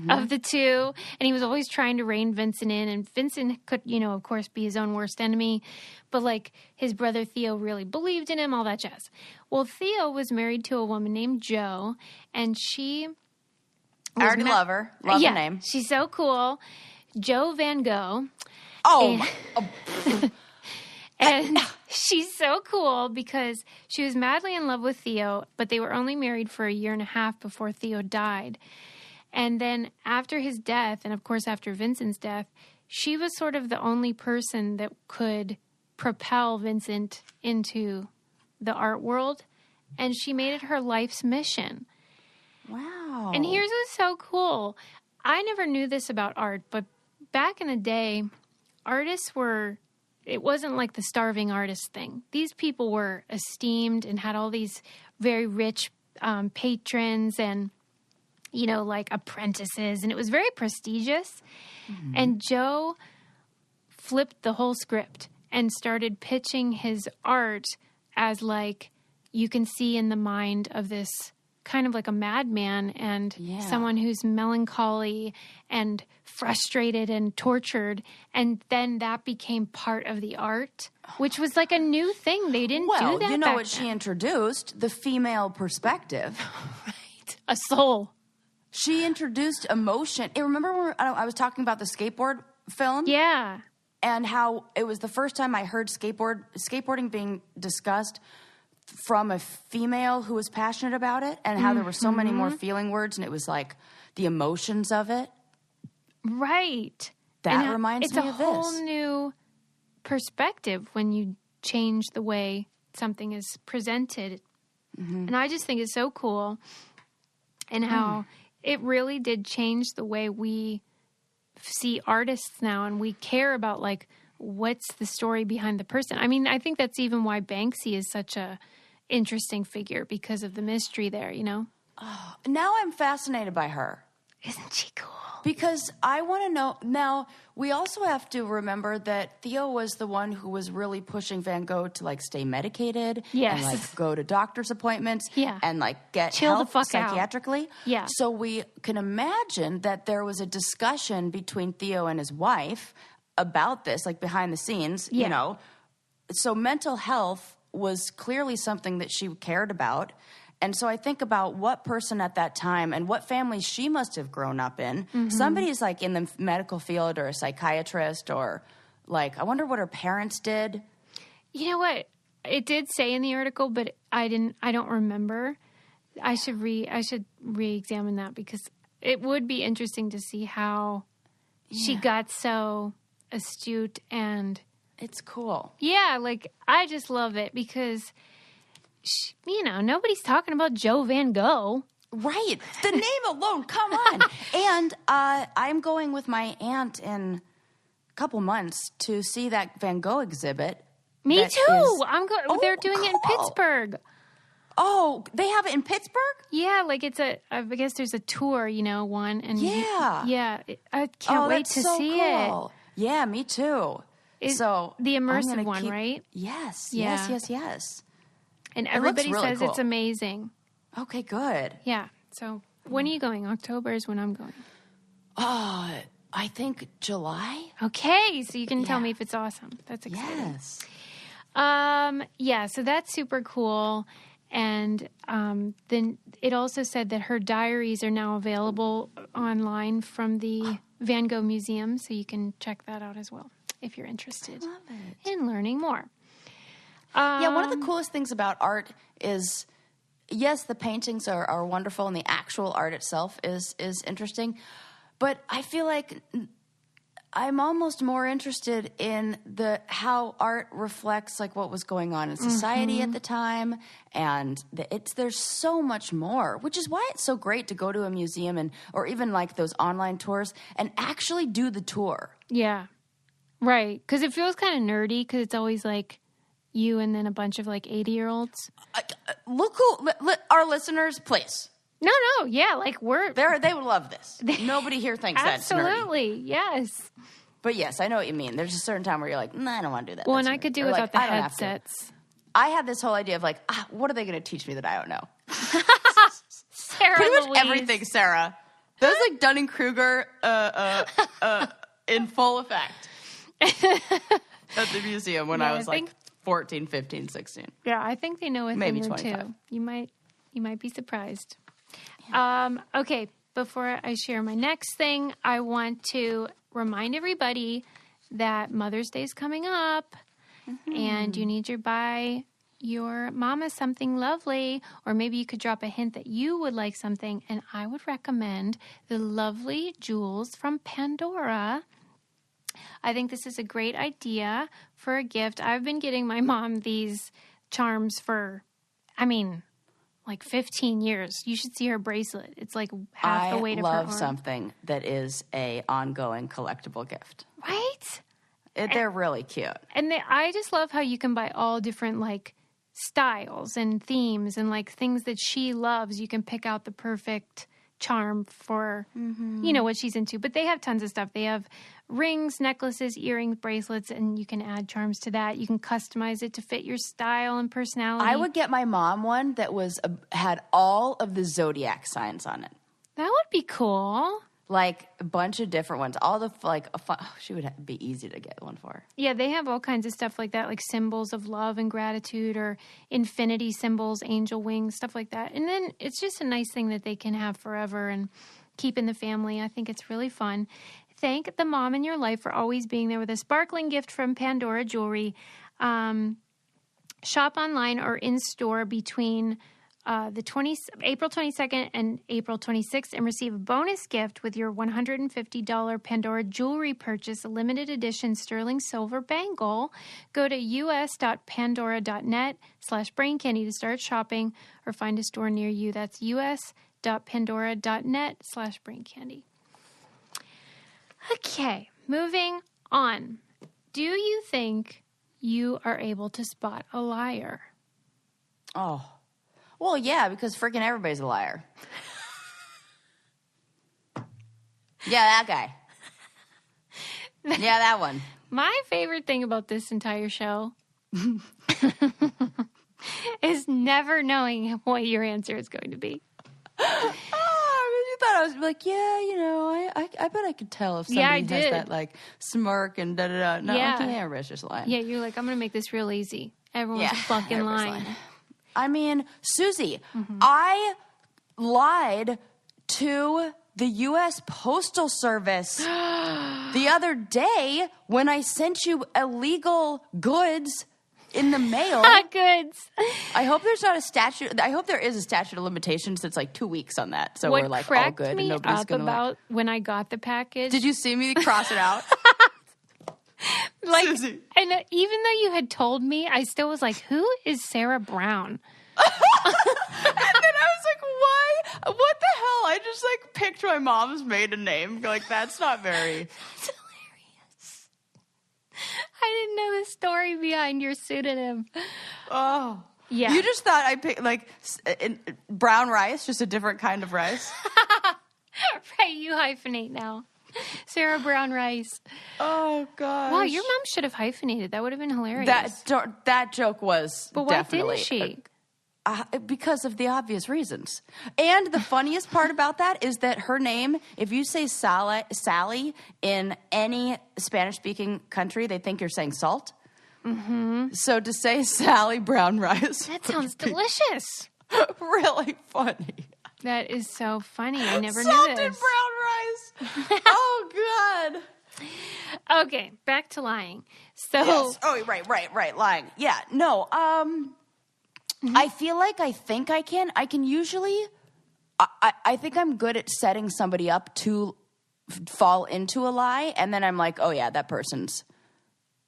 [SPEAKER 1] of the two, and he was always trying to rein Vincent in. And Vincent could, you know, of course, be his own worst enemy, but like his brother Theo really believed in him, all that jazz. Well, Theo was married to a woman named Jo, and she
[SPEAKER 2] I already love her. Love the name.
[SPEAKER 1] She's so cool. Jo Van Gogh. And she's so cool because she was madly in love with Theo, but they were only married for 1.5 years before Theo died. And then after his death, and of course after Vincent's death, she was sort of the only person that could propel Vincent into the art world. And she made it her life's mission.
[SPEAKER 2] Wow.
[SPEAKER 1] And here's what's so cool. I never knew this about art, but back in the day, artists were... It wasn't like the starving artist thing. These people were esteemed and had all these very rich patrons and, you know, like apprentices. And it was very prestigious. And Jo flipped the whole script and started pitching his art as like, you can see in the mind of this kind of like a madman and someone who's melancholy and frustrated and tortured. And then that became part of the art, which was like a new thing. They didn't do that. Well,
[SPEAKER 2] you know what she introduced? The female perspective.
[SPEAKER 1] Right. A soul.
[SPEAKER 2] She introduced emotion. Remember when I was talking about the skateboard film?
[SPEAKER 1] Yeah.
[SPEAKER 2] And how it was the first time I heard skateboarding being discussed from a female who was passionate about it, and how there were so many more feeling words, and it was like the emotions of it.
[SPEAKER 1] Right.
[SPEAKER 2] That reminds me of this.
[SPEAKER 1] It's a whole new perspective when you change the way something is presented. And I just think it's so cool, and how it really did change the way we see artists now and we care about like what's the story behind the person. I mean, I think that's even why Banksy is such a interesting figure because of the mystery there, you know?
[SPEAKER 2] Oh, now I'm fascinated by her.
[SPEAKER 1] Isn't she cool?
[SPEAKER 2] Because I want to know. Now, we also have to remember that Theo was the one who was really pushing Van Gogh to like stay medicated
[SPEAKER 1] Yes.
[SPEAKER 2] and like go to doctor's appointments
[SPEAKER 1] Yeah.
[SPEAKER 2] and like get
[SPEAKER 1] Chill the
[SPEAKER 2] help
[SPEAKER 1] fuck out.
[SPEAKER 2] psychiatrically.
[SPEAKER 1] Yeah.
[SPEAKER 2] So we can imagine that there was a discussion between Theo and his wife about this, like behind the scenes,
[SPEAKER 1] Yeah.
[SPEAKER 2] you know. So mental health was clearly something that she cared about. And so I think about what person at that time and what family she must have grown up in.
[SPEAKER 1] Mm-hmm.
[SPEAKER 2] Somebody's like in the medical field or a psychiatrist or like, I wonder what her parents did.
[SPEAKER 1] You know what? It did say in the article, but I don't remember. I should re-examine that because it would be interesting to see how she got so astute and
[SPEAKER 2] It's cool.
[SPEAKER 1] yeah, like I just love it because nobody's talking about Joe Van Gogh.
[SPEAKER 2] Right. The name alone, come on. And I'm going with my aunt in a couple months to see that Van Gogh exhibit.
[SPEAKER 1] Me
[SPEAKER 2] that
[SPEAKER 1] too.
[SPEAKER 2] is-
[SPEAKER 1] Oh, they're doing it in
[SPEAKER 2] cool.
[SPEAKER 1] Pittsburgh.
[SPEAKER 2] Oh, they have it in Pittsburgh?
[SPEAKER 1] Yeah, like I guess there's a tour, one. And
[SPEAKER 2] Yeah.
[SPEAKER 1] I can't wait
[SPEAKER 2] that's
[SPEAKER 1] to
[SPEAKER 2] so
[SPEAKER 1] see
[SPEAKER 2] cool. Yeah, me too.
[SPEAKER 1] So the
[SPEAKER 2] I'm
[SPEAKER 1] immersive
[SPEAKER 2] gonna
[SPEAKER 1] one, right?
[SPEAKER 2] Yes,
[SPEAKER 1] Yeah.
[SPEAKER 2] yes.
[SPEAKER 1] And
[SPEAKER 2] looks
[SPEAKER 1] everybody
[SPEAKER 2] really
[SPEAKER 1] says
[SPEAKER 2] cool.
[SPEAKER 1] it's amazing.
[SPEAKER 2] Okay, good.
[SPEAKER 1] Yeah. So when are you going? October is when I'm going.
[SPEAKER 2] I think July?
[SPEAKER 1] Okay, so you can tell
[SPEAKER 2] Yeah.
[SPEAKER 1] me if it's awesome. That's exciting.
[SPEAKER 2] Yes.
[SPEAKER 1] Yeah, so that's super cool. And then it also said that her diaries are now available online from the Van Gogh Museum, so you can check that out as well if you're interested
[SPEAKER 2] Love it.
[SPEAKER 1] in learning more.
[SPEAKER 2] Yeah, one of the coolest things about art is, yes, the paintings are wonderful and the actual art itself is interesting, but I feel like I'm almost more interested in how art reflects like what was going on in society at the time, and there's so much more, which is why it's so great to go to a museum or even like those online tours and actually do the tour.
[SPEAKER 1] Yeah, right. Because it feels kind of nerdy because it's always like you and then a bunch of like 80-year-olds.
[SPEAKER 2] Look who our listeners, please.
[SPEAKER 1] No, yeah, like
[SPEAKER 2] They would love this. Nobody here thinks that's nerdy.
[SPEAKER 1] absolutely, yes.
[SPEAKER 2] But yes, I know what you mean. There's a certain time where you're like, I don't want to do that.
[SPEAKER 1] Well,
[SPEAKER 2] That's
[SPEAKER 1] and I
[SPEAKER 2] nerdy.
[SPEAKER 1] could do
[SPEAKER 2] Or
[SPEAKER 1] without
[SPEAKER 2] like,
[SPEAKER 1] the
[SPEAKER 2] I don't have to.
[SPEAKER 1] headsets.
[SPEAKER 2] I had this whole idea of like, what are they going to teach me that I don't know?
[SPEAKER 1] Sarah
[SPEAKER 2] Pretty much
[SPEAKER 1] Louise.
[SPEAKER 2] everything, Sarah. That was like Dunning-Kruger in full effect at the museum when
[SPEAKER 1] Yeah,
[SPEAKER 2] I was like 14, 15, 16.
[SPEAKER 1] Yeah, I think they know a
[SPEAKER 2] Maybe
[SPEAKER 1] thing or
[SPEAKER 2] 25.
[SPEAKER 1] two. You might be surprised. Okay, before I share my next thing, I want to remind everybody that Mother's Day is coming up, and you need to buy your mama something lovely, or maybe you could drop a hint that you would like something, and I would recommend the lovely jewels from Pandora. I think this is a great idea for a gift. I've been getting my mom these charms for, like 15 years. You should see her bracelet. It's like half the weight of her arm.
[SPEAKER 2] I love something that is a ongoing collectible gift.
[SPEAKER 1] Right?
[SPEAKER 2] They're really cute.
[SPEAKER 1] And I just love how you can buy all different like styles and themes and like things that she loves. You can pick out the perfect charm for, what she's into. But they have tons of stuff. They have rings, necklaces, earrings, bracelets, and you can add charms to that. You can customize it to fit your style and personality.
[SPEAKER 2] I would get my mom one that had all of the zodiac signs on it.
[SPEAKER 1] That would be cool.
[SPEAKER 2] Like a bunch of different ones. All the she would be easy to get one for her.
[SPEAKER 1] Yeah, they have all kinds of stuff like that, like symbols of love and gratitude or infinity symbols, angel wings, stuff like that. And then it's just a nice thing that they can have forever and keep in the family. I think it's really fun. Thank the mom in your life for always being there with a sparkling gift from Pandora Jewelry. Shop online or in store between April 22nd and April 26th and receive a bonus gift with your $150 Pandora jewelry purchase, a limited edition sterling silver bangle. Go to us.pandora.net/braincandy to start shopping or find a store near you. That's us.pandora.net/braincandy. Okay, moving on. Do you think you are able to spot a liar?
[SPEAKER 2] Oh. Well, yeah, because freaking everybody's a liar. Yeah, that guy. Yeah, that one.
[SPEAKER 1] My favorite thing about this entire show is never knowing what your answer is going to be.
[SPEAKER 2] You thought I was like, yeah, you know, I bet I could tell if somebody has that like smirk and da da da. No,
[SPEAKER 1] Yeah.
[SPEAKER 2] everybody's just lying.
[SPEAKER 1] Yeah, you're like, I'm going to make this real easy. Everyone's fucking lying.
[SPEAKER 2] I mean, Susie, I lied to the U.S. Postal Service the other day when I sent you illegal goods in the mail.
[SPEAKER 1] Goods.
[SPEAKER 2] I hope there's not a statute. I hope there is a statute of limitations that's like 2 weeks on that. So
[SPEAKER 1] what
[SPEAKER 2] we're like
[SPEAKER 1] cracked
[SPEAKER 2] all good
[SPEAKER 1] me
[SPEAKER 2] and nobody's
[SPEAKER 1] up
[SPEAKER 2] going to.
[SPEAKER 1] about when I got the package.
[SPEAKER 2] Did you see me cross it out?
[SPEAKER 1] Like,
[SPEAKER 2] Susie.
[SPEAKER 1] and even though you had told me, I still was like, who is Sarah Brown?
[SPEAKER 2] And then I was like, why? What the hell? I just like picked my mom's maiden name. Like, that's not very.
[SPEAKER 1] That's hilarious. I didn't know the story behind your pseudonym.
[SPEAKER 2] Oh.
[SPEAKER 1] Yeah.
[SPEAKER 2] You just thought I picked like brown rice, just a different kind of rice.
[SPEAKER 1] Right, you hyphenate now. Sarah Brown Rice.
[SPEAKER 2] Oh, gosh.
[SPEAKER 1] Wow, your mom should have hyphenated. That would have been hilarious.
[SPEAKER 2] That joke was
[SPEAKER 1] but why
[SPEAKER 2] definitely.
[SPEAKER 1] didn't she?
[SPEAKER 2] Because of the obvious reasons. And the funniest part about that is that her name, if you say Sally in any Spanish-speaking country, they think you're saying salt. Mm-hmm. So to say Sally Brown Rice.
[SPEAKER 1] That sounds delicious.
[SPEAKER 2] Really funny.
[SPEAKER 1] That is so funny. I never knew
[SPEAKER 2] Salted
[SPEAKER 1] this.
[SPEAKER 2] brown rice. Oh, God.
[SPEAKER 1] Okay, back to lying. So,
[SPEAKER 2] Yes. Oh, right. Lying. Yeah. No. I feel like I think I can. I can usually. I think I'm good at setting somebody up to fall into a lie, and then I'm like, oh yeah, that person's.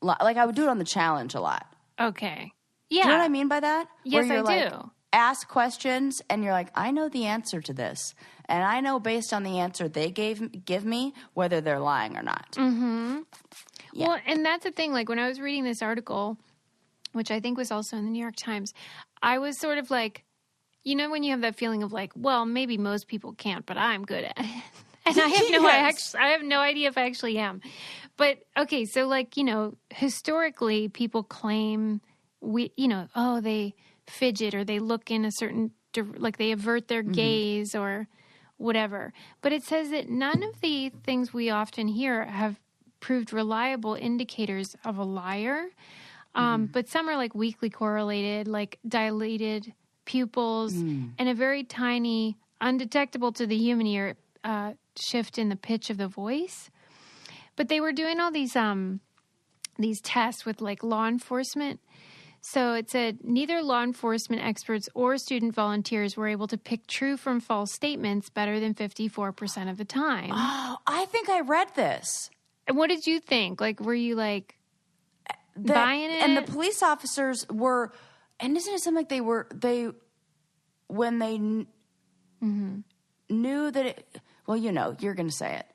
[SPEAKER 2] Like I would do it on the challenge a lot.
[SPEAKER 1] okay. Yeah.
[SPEAKER 2] Do you know what I mean by that?
[SPEAKER 1] Yes,
[SPEAKER 2] Where you're
[SPEAKER 1] I
[SPEAKER 2] like,
[SPEAKER 1] do.
[SPEAKER 2] Ask questions, and you're like, I know the answer to this, and I know based on the answer they give me whether they're lying or not.
[SPEAKER 1] Mm-hmm.
[SPEAKER 2] Yeah.
[SPEAKER 1] Well, and that's the thing. Like when I was reading this article, which I think was also in the New York Times, I was sort of like, you know, when you have that feeling of like, well, maybe most people can't, but I'm good at it. And I have I have no idea if I actually am. But okay, so like, you know, historically people claim they fidget or they look in a certain, like they avert their gaze or whatever. But it says that none of the things we often hear have proved reliable indicators of a liar. But some are like weakly correlated, like dilated pupils and a very tiny, undetectable to the human ear shift in the pitch of the voice. But they were doing all these tests with like law enforcement. So it said neither law enforcement experts or student volunteers were able to pick true from false statements better than 54% of the time.
[SPEAKER 2] Oh, I think I read this.
[SPEAKER 1] And what did you think? Like, were you like buying it?
[SPEAKER 2] And the police officers were, and isn't it something like when they knew that it, well, you know, you're going to say it.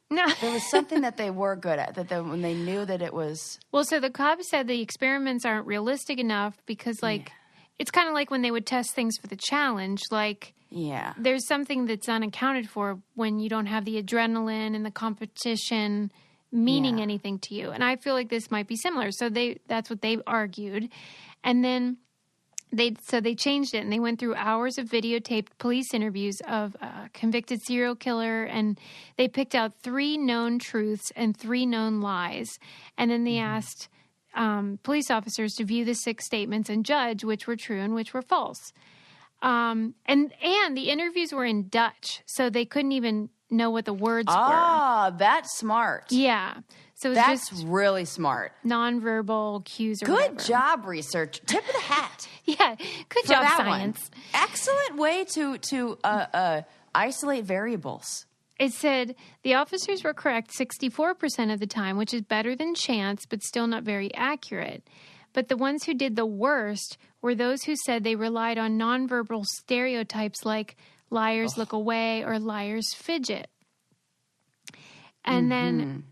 [SPEAKER 1] No.
[SPEAKER 2] There was something that they were good at, when they knew that it was.
[SPEAKER 1] Well, so the cops said the experiments aren't realistic enough because, like, it's kind of like when they would test things for the challenge. Like, there's something that's unaccounted for when you don't have the adrenaline and the competition meaning anything to you. And I feel like this might be similar. So that's what they argued. And then they changed it and they went through hours of videotaped police interviews of a convicted serial killer, and they picked out 3 known truths and 3 known lies. And then they asked police officers to view the 6 statements and judge which were true and which were false. And the interviews were in Dutch, so they couldn't even know what the words were.
[SPEAKER 2] Ah, that's smart.
[SPEAKER 1] Yeah. So
[SPEAKER 2] that's
[SPEAKER 1] just
[SPEAKER 2] really smart.
[SPEAKER 1] Nonverbal cues or
[SPEAKER 2] Good
[SPEAKER 1] whatever.
[SPEAKER 2] job, research. Tip of the hat.
[SPEAKER 1] Yeah. Good job, science.
[SPEAKER 2] One. Excellent way to isolate variables.
[SPEAKER 1] It said the officers were correct 64% of the time, which is better than chance, but still not very accurate. But the ones who did the worst were those who said they relied on nonverbal stereotypes like liars look away or liars fidget. And then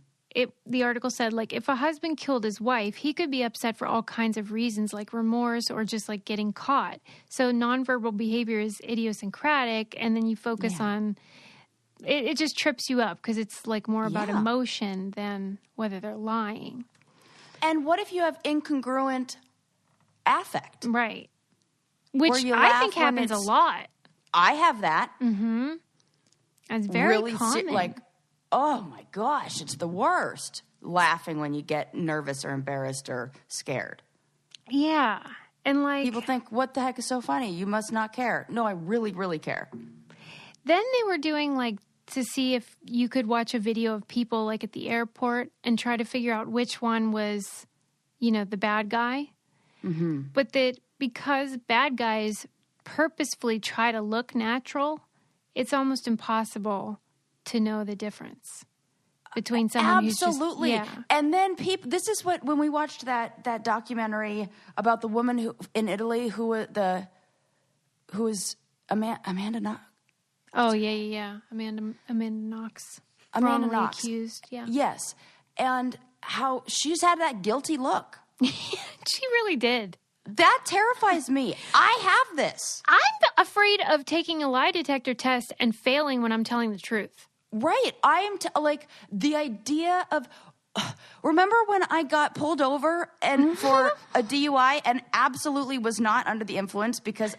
[SPEAKER 1] the article said, like, if a husband killed his wife, he could be upset for all kinds of reasons, like remorse or just like getting caught. So nonverbal behavior is idiosyncratic, and then you focus on it just trips you up because it's like more about emotion than whether they're lying.
[SPEAKER 2] And what if you have incongruent affect?
[SPEAKER 1] Right. Which I think happens a lot.
[SPEAKER 2] I have that.
[SPEAKER 1] Mm-hmm. It's very
[SPEAKER 2] really
[SPEAKER 1] common.
[SPEAKER 2] Like, oh my gosh, it's the worst. Laughing when you get nervous or embarrassed or scared.
[SPEAKER 1] Yeah. And like...
[SPEAKER 2] people think, what the heck is so funny? You must not care. No, I really, really care.
[SPEAKER 1] Then they were doing like to see if you could watch a video of people like at the airport and try to figure out which one was, you know, the bad guy.
[SPEAKER 2] Mm-hmm.
[SPEAKER 1] But that because bad guys purposefully try to look natural, it's almost impossible to know the difference between someone
[SPEAKER 2] absolutely.
[SPEAKER 1] Who's just,
[SPEAKER 2] And then this is what, when we watched that documentary about the woman who in Italy who was Amanda Knox.
[SPEAKER 1] Oh, yeah. Amanda Knox.
[SPEAKER 2] Amanda
[SPEAKER 1] Wrongly
[SPEAKER 2] Knox.
[SPEAKER 1] accused, yeah.
[SPEAKER 2] Yes. And how she's had that guilty look.
[SPEAKER 1] She really did.
[SPEAKER 2] That terrifies me. I have this.
[SPEAKER 1] I'm afraid of taking a lie detector test and failing when I'm telling the truth.
[SPEAKER 2] Right. I am like the idea of... remember when I got pulled over and for a DUI and absolutely was not under the influence because,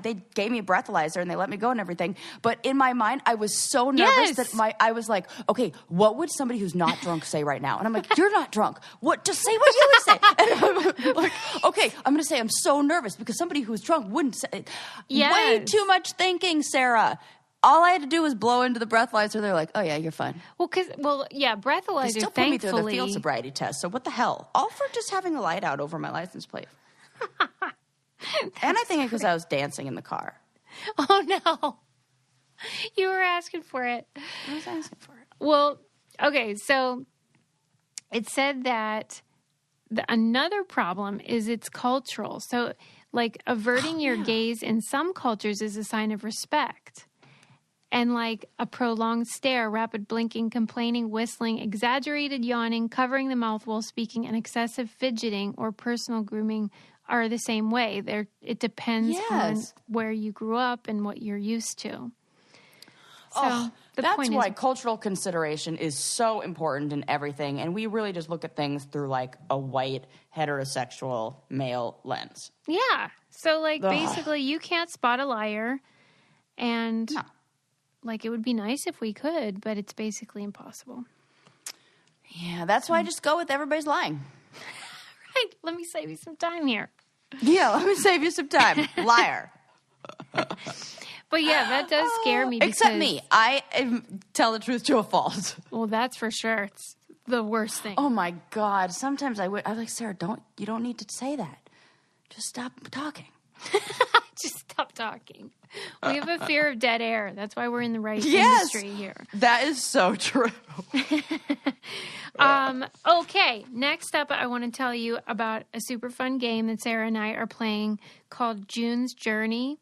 [SPEAKER 2] they gave me a breathalyzer and they let me go and everything. But in my mind, I was so nervous that I was like, okay, what would somebody who's not drunk say right now? And I'm like, you're not drunk. What? Just say what you would say. And I'm like, okay, I'm going to say I'm so nervous because somebody who's drunk wouldn't say it.
[SPEAKER 1] Yes.
[SPEAKER 2] Way too much thinking, Sarah. All I had to do was blow into the breathalyzer. They're like, oh, yeah, you're fine.
[SPEAKER 1] Breathalyzer,
[SPEAKER 2] they still put me through the field sobriety test, so what the hell? All for just having a light out over my license plate. And I think because I was dancing in the car.
[SPEAKER 1] Oh, no. You were asking for it.
[SPEAKER 2] I was asking for it.
[SPEAKER 1] Well, okay, so it said that another problem is it's cultural. So, like, averting your gaze in some cultures is a sign of respect. And like a prolonged stare, rapid blinking, complaining, whistling, exaggerated yawning, covering the mouth while speaking, and excessive fidgeting or personal grooming are the same way. It depends on where you grew up and what you're used to. So
[SPEAKER 2] that's why cultural consideration is so important in everything. And we really just look at things through like a white, heterosexual male lens.
[SPEAKER 1] Yeah. So like basically you can't spot a liar and...
[SPEAKER 2] No.
[SPEAKER 1] Like, it would be nice if we could, but it's basically impossible.
[SPEAKER 2] Yeah, that's why I just go with everybody's lying.
[SPEAKER 1] Right. Let me save you some time here.
[SPEAKER 2] Yeah, let me save you some time. Liar.
[SPEAKER 1] But yeah, that does scare me.
[SPEAKER 2] Except me. I tell the truth to a fault.
[SPEAKER 1] Well, that's for sure. It's the worst thing.
[SPEAKER 2] Oh, my God. Sometimes I'm like, Sarah, you don't need to say that. Just stop talking.
[SPEAKER 1] Just stop talking. We have a fear of dead air. That's why we're in the right industry here.
[SPEAKER 2] That is so true.
[SPEAKER 1] Okay, next up, I want to tell you about a super fun game that Sarah and I are playing called June's Journey.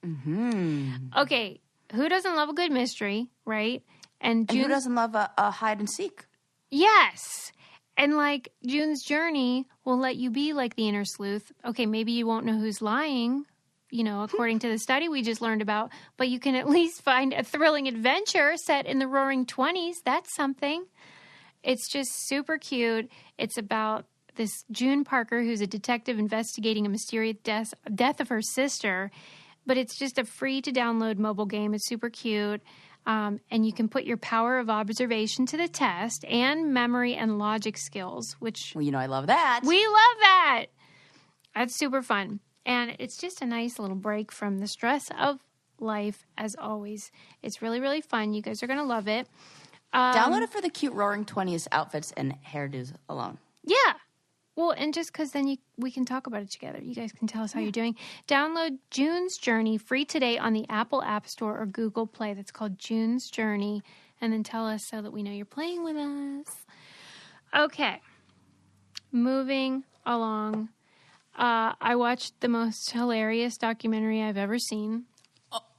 [SPEAKER 1] Mm-hmm. Okay, who doesn't love a good mystery, right? And
[SPEAKER 2] who doesn't love a hide and seek?
[SPEAKER 1] Yes. And like June's Journey will let you be like the inner sleuth. Okay, maybe you won't know who's lying, according to the study we just learned about, but you can at least find a thrilling adventure set in the Roaring 20s. That's something. It's just super cute. It's about this June Parker, who's a detective investigating a mysterious death of her sister, but it's just a free-to-download mobile game. It's super cute. And you can put your power of observation to the test and memory and logic skills, which...
[SPEAKER 2] Well, I love that.
[SPEAKER 1] We love that. That's super fun. And it's just a nice little break from the stress of life, as always. It's really, really fun. You guys are going to love it.
[SPEAKER 2] Download it for the cute Roaring 20s outfits and hairdos alone.
[SPEAKER 1] Yeah. Well, and just because then we can talk about it together. You guys can tell us how you're doing. Download June's Journey free today on the Apple App Store or Google Play. That's called June's Journey. And then tell us so that we know you're playing with us. Okay. Moving along. I watched the most hilarious documentary I've ever seen.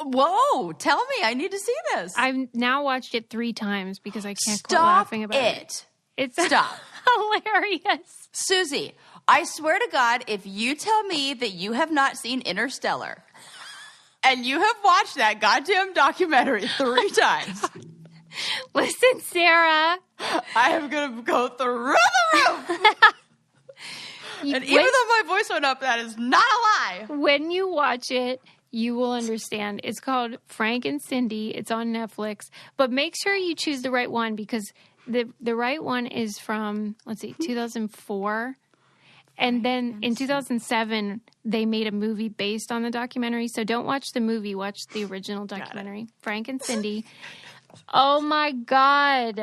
[SPEAKER 2] Whoa, tell me. I need to see this.
[SPEAKER 1] I've now watched it 3 times because I can't quit
[SPEAKER 2] Stop
[SPEAKER 1] laughing about
[SPEAKER 2] it.
[SPEAKER 1] It's
[SPEAKER 2] Stop.
[SPEAKER 1] hilarious.
[SPEAKER 2] Susie, I swear to God, if you tell me that you have not seen Interstellar and you have watched that goddamn documentary 3 times,
[SPEAKER 1] Listen, Sarah.
[SPEAKER 2] I am going to go through the roof. And even though my voice went up, that is not a lie.
[SPEAKER 1] When you watch it, you will understand. It's called Frank and Cindy. It's on Netflix. But make sure you choose the right one because the right one is from, 2004. And then in 2007, they made a movie based on the documentary. So don't watch the movie. Watch the original documentary. Frank and Cindy. Oh, my God.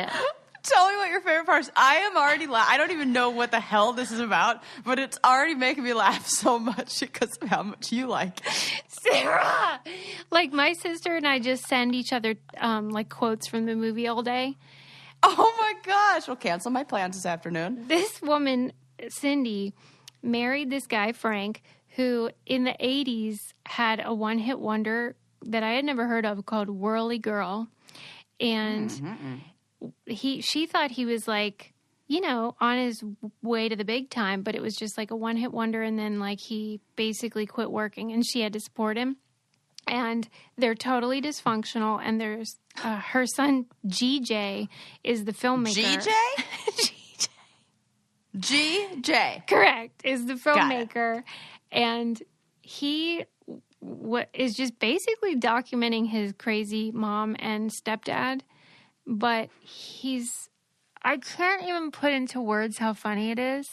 [SPEAKER 2] Tell me what your favorite part is. I am already I don't even know what the hell this is about, but it's already making me laugh so much because of how much you like it.
[SPEAKER 1] Sarah! Like, my sister and I just send each other, quotes from the movie all day.
[SPEAKER 2] Oh, my gosh. We'll cancel my plans this afternoon.
[SPEAKER 1] This woman, Cindy, married this guy, Frank, who in the 80s had a one-hit wonder that I had never heard of called Whirly Girl. And she thought he was like, on his way to the big time, but it was just like a one-hit wonder, and then like he basically quit working, and she had to support him. And they're totally dysfunctional, and there's her son, GJ, is the filmmaker.
[SPEAKER 2] GJ? GJ.
[SPEAKER 1] Correct, is the filmmaker. And he is just basically documenting his crazy mom and stepdad. But I can't even put into words how funny it is.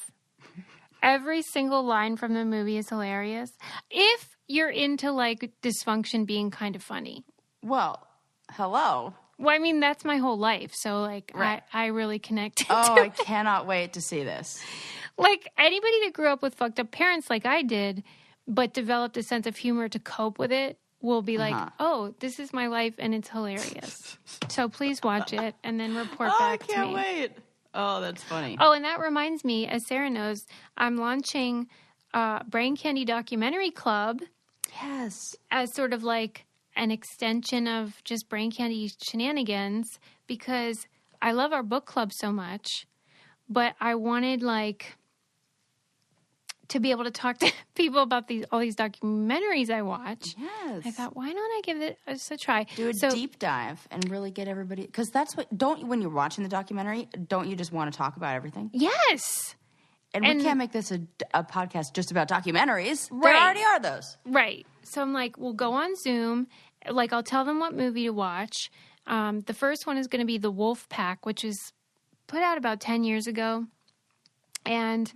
[SPEAKER 1] Every single line from the movie is hilarious. If you're into, like, dysfunction being kind of funny.
[SPEAKER 2] Well, hello.
[SPEAKER 1] Well, I mean, that's my whole life. So, like, right. I really connect to
[SPEAKER 2] I
[SPEAKER 1] it.
[SPEAKER 2] cannot wait to see this.
[SPEAKER 1] Like, anybody that grew up with fucked up parents like I did, but developed a sense of humor to cope with it, will be like, oh, this is my life, and it's hilarious. So please watch it, and then report back to me.
[SPEAKER 2] I can't wait. Oh, that's funny.
[SPEAKER 1] Oh, and that reminds me, as Sarah knows, I'm launching Brain Candy Documentary Club.
[SPEAKER 2] Yes.
[SPEAKER 1] As sort of like an extension of just Brain Candy shenanigans, because I love our book club so much, but I wanted, like, to be able to talk to people about all these documentaries I watch.
[SPEAKER 2] Yes.
[SPEAKER 1] I thought, why don't I give it a try?
[SPEAKER 2] Do a deep dive and really get everybody, because that's what, when you're watching the documentary, don't you just want to talk about everything?
[SPEAKER 1] Yes.
[SPEAKER 2] And we can't make this a podcast just about documentaries.
[SPEAKER 1] Right.
[SPEAKER 2] There already are those.
[SPEAKER 1] Right. So I'm like, we'll go on Zoom. Like, I'll tell them what movie to watch. The first one is going to be The Wolf Pack, which was put out about 10 years ago. And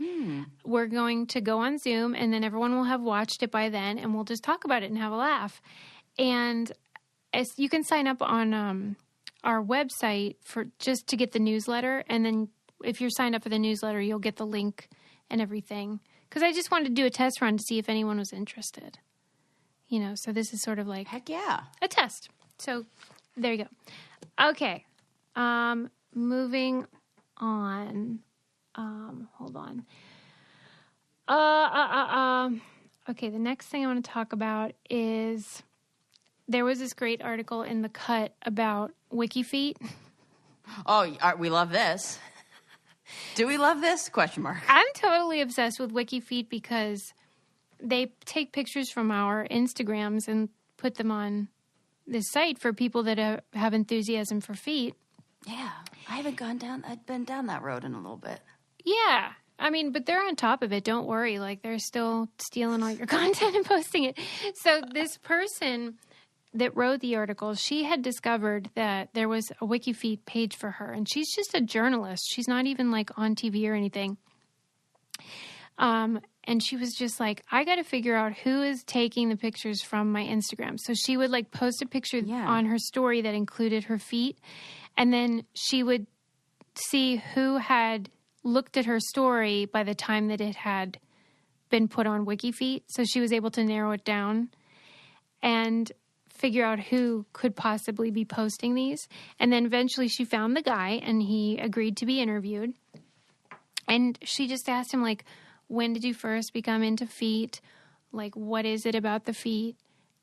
[SPEAKER 1] we're going to go on Zoom, and then everyone will have watched it by then, and we'll just talk about it and have a laugh. And you can sign up on our website just to get the newsletter, and then if you're signed up for the newsletter, you'll get the link and everything. Because I just wanted to do a test run to see if anyone was interested. So this is sort of like...
[SPEAKER 2] Heck yeah.
[SPEAKER 1] A test. So there you go. Okay. Moving on. Hold on. Okay, the next thing I want to talk about is there was this great article in The Cut about Wikifeet.
[SPEAKER 2] Oh, we love this. Do we love this? Question mark.
[SPEAKER 1] I'm totally obsessed with Wikifeet because they take pictures from our Instagrams and put them on this site for people that have enthusiasm for feet.
[SPEAKER 2] Yeah, I've been down that road in a little bit.
[SPEAKER 1] Yeah. I mean, but they're on top of it. Don't worry. Like, they're still stealing all your content and posting it. So this person that wrote the article, she had discovered that there was a Wikifeet page for her. And she's just a journalist. She's not even, like, on TV or anything. And she was just like, I got to figure out who is taking the pictures from my Instagram. So she would, like, post a picture on her story that included her feet. And then she would see who had looked at her story by the time that it had been put on Wikifeet. So she was able to narrow it down and figure out who could possibly be posting these. And then eventually she found the guy, and he agreed to be interviewed. And she just asked him, like, when did you first become into feet? Like, what is it about the feet?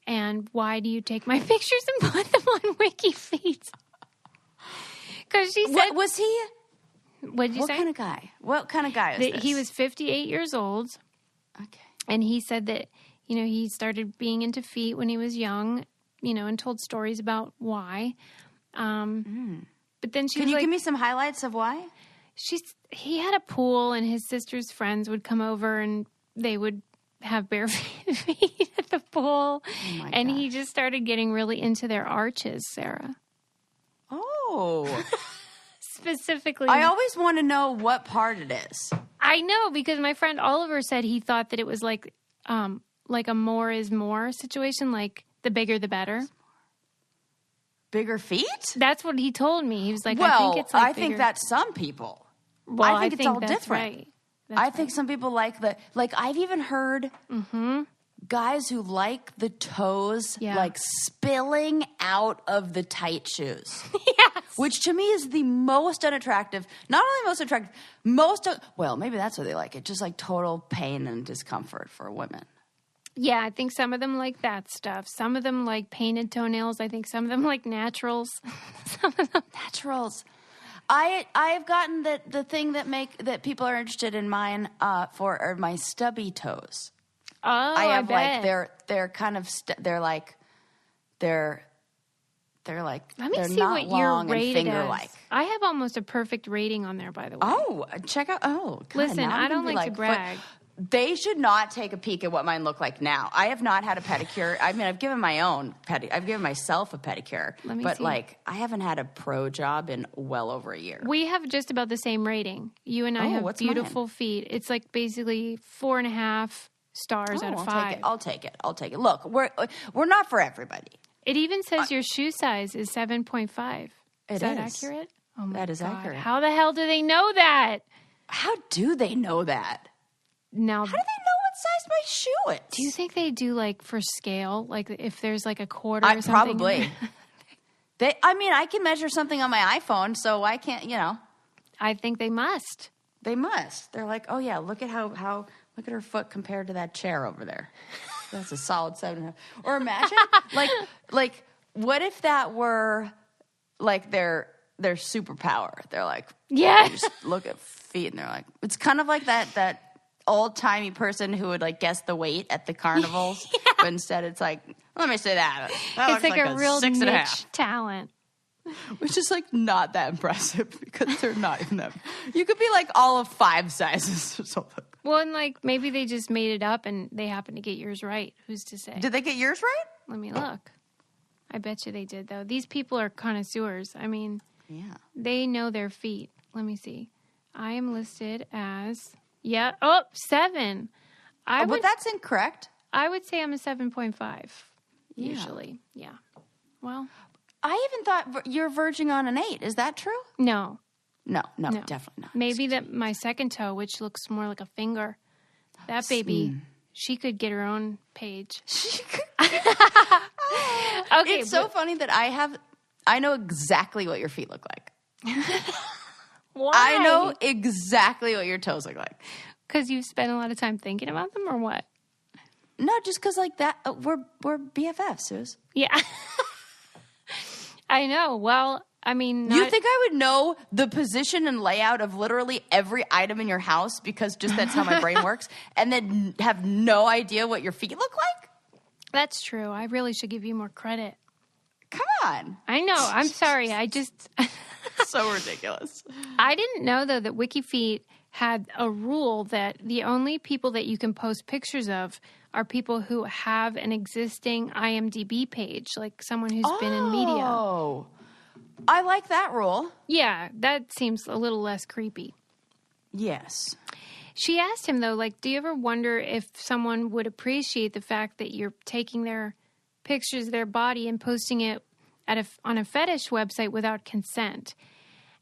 [SPEAKER 1] And why do you take my pictures and put them on Wikifeet? Because she said...
[SPEAKER 2] What was he?
[SPEAKER 1] What did you say?
[SPEAKER 2] What kind of guy is this?
[SPEAKER 1] He was 58 years old.
[SPEAKER 2] Okay.
[SPEAKER 1] And he said that, he started being into feet when he was young, and told stories about why. But then she
[SPEAKER 2] Can
[SPEAKER 1] was
[SPEAKER 2] you
[SPEAKER 1] like...
[SPEAKER 2] give me some highlights of why?
[SPEAKER 1] He had a pool, and his sister's friends would come over, and they would have bare feet at the pool.
[SPEAKER 2] Oh my
[SPEAKER 1] and
[SPEAKER 2] gosh.
[SPEAKER 1] he just started getting really into their arches, Sarah.
[SPEAKER 2] Oh.
[SPEAKER 1] Specifically.
[SPEAKER 2] I always want to know what part it is.
[SPEAKER 1] I know, because my friend Oliver said he thought that it was like a more is more situation, like the bigger the better.
[SPEAKER 2] Bigger feet?
[SPEAKER 1] That's what he told me. He was like, I think it's like
[SPEAKER 2] I think that's some people.
[SPEAKER 1] Well,
[SPEAKER 2] I think it's all
[SPEAKER 1] that's
[SPEAKER 2] different.
[SPEAKER 1] Right.
[SPEAKER 2] I think some people like I've even heard guys who like the toes like spilling out of the tight shoes.
[SPEAKER 1] Yes.
[SPEAKER 2] Which to me is the most unattractive, not only most attractive, well, maybe that's why they like it, just like total pain and discomfort for women.
[SPEAKER 1] Yeah, I think some of them like that stuff. Some of them like painted toenails. I think some of them like naturals. Some of them
[SPEAKER 2] naturals. I have gotten that the thing that people are interested in mine for are my stubby toes.
[SPEAKER 1] Oh,
[SPEAKER 2] I have
[SPEAKER 1] bet.
[SPEAKER 2] like they're kind of they're like
[SPEAKER 1] Let me
[SPEAKER 2] they're
[SPEAKER 1] see
[SPEAKER 2] not
[SPEAKER 1] what you're
[SPEAKER 2] long and
[SPEAKER 1] rated
[SPEAKER 2] finger-like.
[SPEAKER 1] as. I have almost a perfect rating on there, by the way.
[SPEAKER 2] Oh, check out! Oh, God,
[SPEAKER 1] Listen,
[SPEAKER 2] now I'm
[SPEAKER 1] I don't
[SPEAKER 2] gonna be
[SPEAKER 1] like to brag.
[SPEAKER 2] They should not take a peek at what mine look like now. I have not had a pedicure. I mean, I've given myself a pedicure,
[SPEAKER 1] Let me
[SPEAKER 2] but
[SPEAKER 1] see.
[SPEAKER 2] I haven't had a pro job in well over a year.
[SPEAKER 1] We have just about the same rating. You and I have
[SPEAKER 2] what's
[SPEAKER 1] beautiful feet. It's like basically 4.5 stars out of 5.
[SPEAKER 2] I'll take it. Look, we're not for everybody.
[SPEAKER 1] It even says your shoe size is 7.5. Is that accurate? Oh my
[SPEAKER 2] That is
[SPEAKER 1] God.
[SPEAKER 2] accurate.
[SPEAKER 1] How the hell do they know that?
[SPEAKER 2] How do they know that?
[SPEAKER 1] Now,
[SPEAKER 2] How do they know what size my shoe is?
[SPEAKER 1] do you think they do like for scale? Like if there's like a quarter or something?
[SPEAKER 2] Probably. I can measure something on my iPhone, so I can't,
[SPEAKER 1] I think they must.
[SPEAKER 2] They must. They're like, oh yeah, look at how look at her foot compared to that chair over there. That's a solid 7.5. Or imagine, like, what if that were like their superpower? They're like,
[SPEAKER 1] Yeah.
[SPEAKER 2] they just look at feet and they're like, it's kind of like that old timey person who would like guess the weight at the carnivals, but instead it's like, let me say that. That
[SPEAKER 1] It's
[SPEAKER 2] looks
[SPEAKER 1] like a real
[SPEAKER 2] 6.5.
[SPEAKER 1] niche talent.
[SPEAKER 2] Which is like not that impressive because they're not even that. You could be like all of 5 sizes or something.
[SPEAKER 1] Well, and like maybe they just made it up and they happened to get yours right. Who's to say?
[SPEAKER 2] Did they get yours right?
[SPEAKER 1] Let me look. I bet you they did, though. These people are connoisseurs. I mean,
[SPEAKER 2] Yeah.
[SPEAKER 1] they know their feet. Let me see. I am listed as 7.
[SPEAKER 2] But that's incorrect.
[SPEAKER 1] I would say I'm a 7.5 usually. Yeah. Well,
[SPEAKER 2] I even thought you're verging on an 8. Is that true?
[SPEAKER 1] no.
[SPEAKER 2] No, definitely not.
[SPEAKER 1] Maybe that my second toe, which looks more like a finger, that baby, she could get her own page. Okay,
[SPEAKER 2] It's so funny that I know exactly what your feet look like.
[SPEAKER 1] why?
[SPEAKER 2] I know exactly what your toes look like.
[SPEAKER 1] Because you spent a lot of time thinking about them, or what?
[SPEAKER 2] No, just because like that, we're BFFs, Suze.
[SPEAKER 1] Yeah. I know. Well, I mean,
[SPEAKER 2] You think I would know the position and layout of literally every item in your house because just that's how my brain works, and then have no idea what your feet look like?
[SPEAKER 1] that's true. I really should give you more credit.
[SPEAKER 2] Come on.
[SPEAKER 1] I know. I'm sorry. I just...
[SPEAKER 2] So ridiculous.
[SPEAKER 1] I didn't know, though, that Wikifeet had a rule that the only people that you can post pictures of are people who have an existing IMDb page, like someone who's been in media.
[SPEAKER 2] Oh, I like that rule.
[SPEAKER 1] Yeah, that seems a little less creepy.
[SPEAKER 2] Yes.
[SPEAKER 1] She asked him, though, like, do you ever wonder if someone would appreciate the fact that you're taking their pictures of their body and posting it on a fetish website without consent?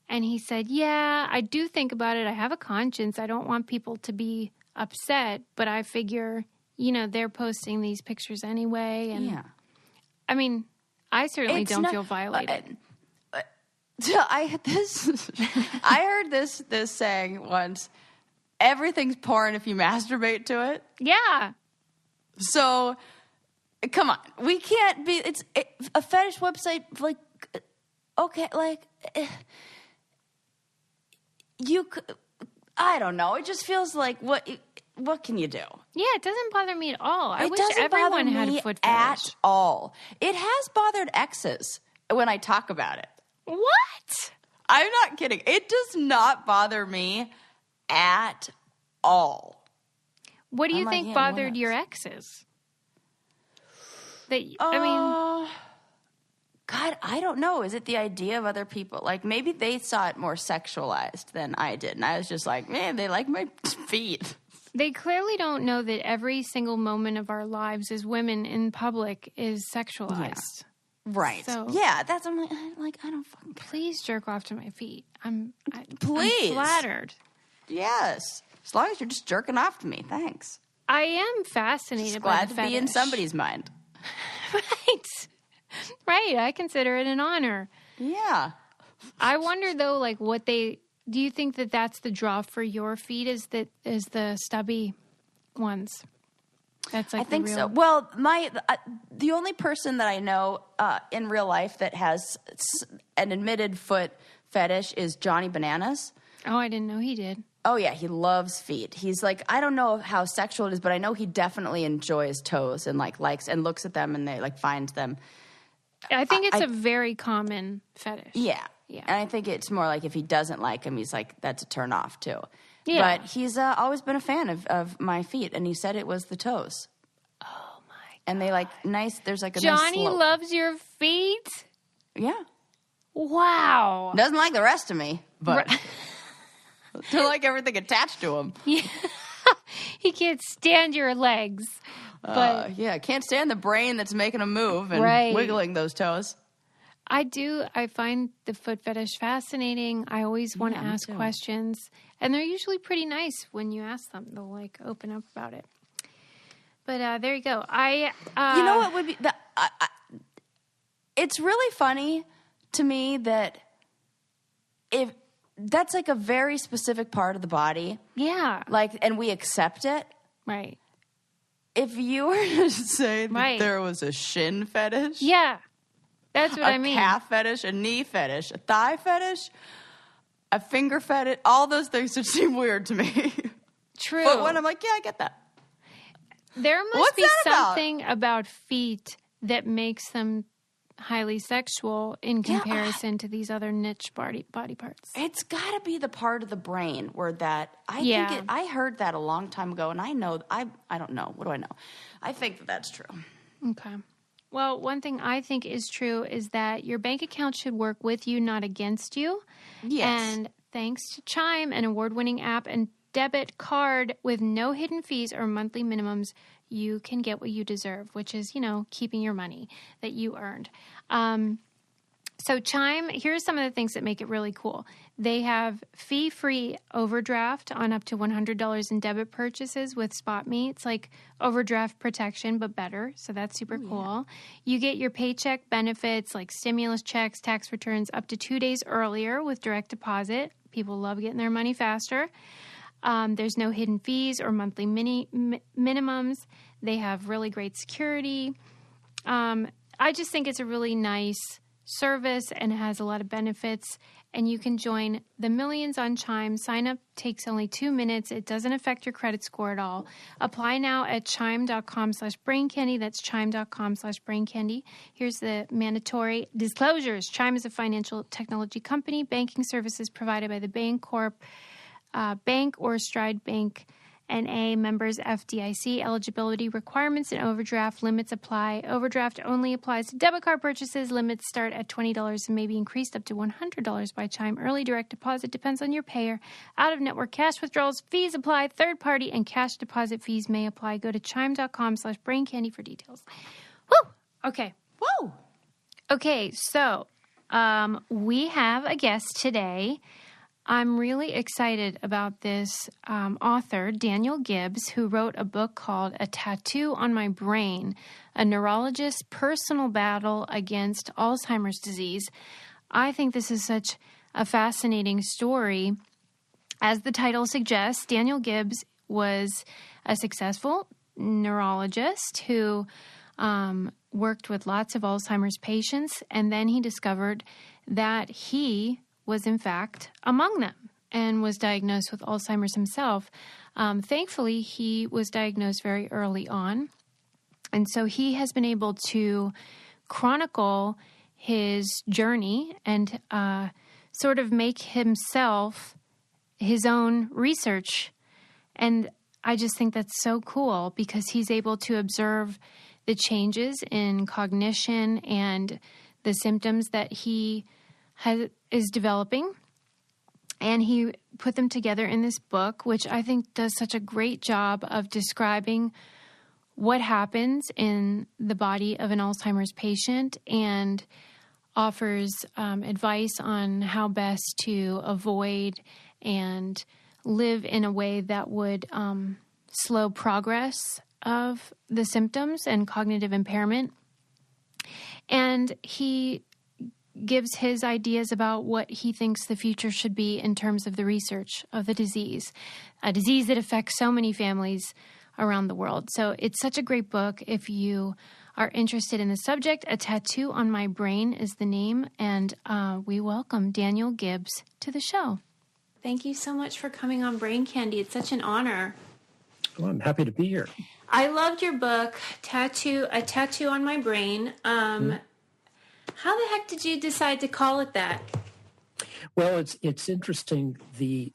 [SPEAKER 1] And he said, yeah, I do think about it. I have a conscience. I don't want people to be upset, but I figure, they're posting these pictures anyway. And
[SPEAKER 2] Yeah.
[SPEAKER 1] I mean, I certainly don't feel violated.
[SPEAKER 2] I heard this saying once, everything's porn if you masturbate to it.
[SPEAKER 1] Yeah.
[SPEAKER 2] So Come on. We can't be, a fetish website, like, okay, like, I don't know. It just feels like, what can you do?
[SPEAKER 1] Yeah, it doesn't bother me at all. I wish
[SPEAKER 2] doesn't
[SPEAKER 1] everyone
[SPEAKER 2] bother
[SPEAKER 1] had
[SPEAKER 2] me
[SPEAKER 1] a foot
[SPEAKER 2] at
[SPEAKER 1] fetish.
[SPEAKER 2] all. It has bothered exes when I talk about it.
[SPEAKER 1] What?
[SPEAKER 2] I'm not kidding. It does not bother me at all.
[SPEAKER 1] What do you
[SPEAKER 2] I'm
[SPEAKER 1] think
[SPEAKER 2] like, yeah,
[SPEAKER 1] bothered
[SPEAKER 2] what
[SPEAKER 1] your
[SPEAKER 2] else?
[SPEAKER 1] exes? I
[SPEAKER 2] God, I don't know. Is it the idea of other people? Like, maybe they saw it more sexualized than I did. And I was just like, man, they like my feet.
[SPEAKER 1] they clearly don't know that every single moment of our lives as women in public is sexualized.
[SPEAKER 2] Right.
[SPEAKER 1] So-
[SPEAKER 2] yeah, I'm like, I don't fucking care.
[SPEAKER 1] Please jerk off to my feet. I'm
[SPEAKER 2] Please.
[SPEAKER 1] flattered.
[SPEAKER 2] Yes. As long as you're just jerking off to me. Thanks.
[SPEAKER 1] I am fascinated
[SPEAKER 2] Just
[SPEAKER 1] by
[SPEAKER 2] glad
[SPEAKER 1] the
[SPEAKER 2] to be in
[SPEAKER 1] fetish.
[SPEAKER 2] somebody's mind.
[SPEAKER 1] Right. Right. I consider it an honor.
[SPEAKER 2] Yeah.
[SPEAKER 1] I wonder though, like do you think that that's the draw for your feet is the stubby ones? That's like
[SPEAKER 2] I think
[SPEAKER 1] the real...
[SPEAKER 2] so. Well, the only person that I know in real life that has an admitted foot fetish is Johnny Bananas.
[SPEAKER 1] Oh, I didn't know he did.
[SPEAKER 2] Oh, yeah, he loves feet. He's like, I don't know how sexual it is, but I know he definitely enjoys toes and likes and looks at them and they finds them.
[SPEAKER 1] I think it's a very common fetish.
[SPEAKER 2] Yeah.
[SPEAKER 1] Yeah.
[SPEAKER 2] And I think it's more like if he doesn't like him, he's like, that's a turn off too.
[SPEAKER 1] Yeah.
[SPEAKER 2] But he's always been a fan of my feet, and he said it was the toes.
[SPEAKER 1] Oh my God.
[SPEAKER 2] And they nice, there's like a nice
[SPEAKER 1] Johnny
[SPEAKER 2] slope.
[SPEAKER 1] loves your feet?
[SPEAKER 2] Yeah.
[SPEAKER 1] Wow.
[SPEAKER 2] Doesn't like the rest of me, but don't like everything attached to him.
[SPEAKER 1] Yeah. He can't stand your legs. But
[SPEAKER 2] yeah, can't stand the brain that's making him move and
[SPEAKER 1] Right.
[SPEAKER 2] wiggling those toes.
[SPEAKER 1] I find the foot fetish fascinating. I always want to
[SPEAKER 2] me
[SPEAKER 1] ask
[SPEAKER 2] too.
[SPEAKER 1] questions. And they're usually pretty nice when you ask them. They'll open up about it. But there you go.
[SPEAKER 2] You know what would be it's really funny to me that if that's a very specific part of the body,
[SPEAKER 1] Yeah.
[SPEAKER 2] and we accept it.
[SPEAKER 1] Right.
[SPEAKER 2] If you were to say that
[SPEAKER 1] Right.
[SPEAKER 2] there was a shin fetish,
[SPEAKER 1] Yeah. That's what I mean.
[SPEAKER 2] a calf fetish, a knee fetish, a thigh fetish, a finger fetish, all those things would seem weird to me.
[SPEAKER 1] True.
[SPEAKER 2] But when I'm like, yeah, I get that.
[SPEAKER 1] There must
[SPEAKER 2] What's
[SPEAKER 1] be
[SPEAKER 2] that about?
[SPEAKER 1] something about feet that makes them highly sexual in comparison to these other niche body parts.
[SPEAKER 2] It's got to be the part of the brain where that
[SPEAKER 1] Yeah.
[SPEAKER 2] I heard that a long time ago, and I know I don't know. What do I know? I think that's true.
[SPEAKER 1] Okay. Well, one thing I think is true is that your bank account should work with you, not against you.
[SPEAKER 2] Yes.
[SPEAKER 1] And thanks to Chime, an award-winning app and debit card with no hidden fees or monthly minimums, you can get what you deserve, which is, keeping your money that you earned. So Chime, here's some of the things that make it really cool. They have fee-free overdraft on up to $100 in debit purchases with spot meets, like overdraft protection, but better. So that's super cool. You get your paycheck benefits like stimulus checks, tax returns up to 2 days earlier with direct deposit. People love getting their money faster. There's no hidden fees or monthly minimums. They have really great security. I just think it's a really nice service and it has a lot of benefits. And you can join the millions on Chime. Sign up takes only 2 minutes. It doesn't affect your credit score at all. Apply now at chime.com/braincandy. That's chime.com/braincandy. Here's the mandatory disclosures. Chime is a financial technology company. Banking services provided by the Bancorp Bank or Stride Bank N.A. members FDIC. Eligibility requirements and overdraft limits apply. Overdraft only applies to debit card purchases. Limits start at $20 and may be increased up to $100 by Chime. Early direct deposit depends on your payer. Out-of-network cash withdrawals, fees apply. Third-party and cash deposit fees may apply. Go to chime.com/braincandy for details. Woo! Okay.
[SPEAKER 2] Whoa.
[SPEAKER 1] Okay, so we have a guest today. I'm really excited about this author, Daniel Gibbs, who wrote a book called A Tattoo on My Brain, a neurologist's personal battle against Alzheimer's disease. I think this is such a fascinating story. As the title suggests, Daniel Gibbs was a successful neurologist who worked with lots of Alzheimer's patients, and then he discovered that he was, in fact, among them and was diagnosed with Alzheimer's himself. Thankfully, he was diagnosed very early on, and so he has been able to chronicle his journey and sort of make himself his own research. And I just think that's so cool because he's able to observe the changes in cognition and the symptoms that he is developing. And he put them together in this book, which I think does such a great job of describing what happens in the body of an Alzheimer's patient and offers advice on how best to avoid and live in a way that would slow progress of the symptoms and cognitive impairment. And he gives his ideas about what he thinks the future should be in terms of the research of the disease, a disease that affects so many families around the world. So it's such a great book. If you are interested in the subject, A Tattoo on My Brain is the name, and we welcome Daniel Gibbs to the show. Thank you so much for coming on Brain Candy. It's such an honor.
[SPEAKER 3] Well, I'm happy to be here.
[SPEAKER 1] I loved your book, A Tattoo on My Brain. How the heck did you decide to call it that?
[SPEAKER 3] Well, it's interesting. The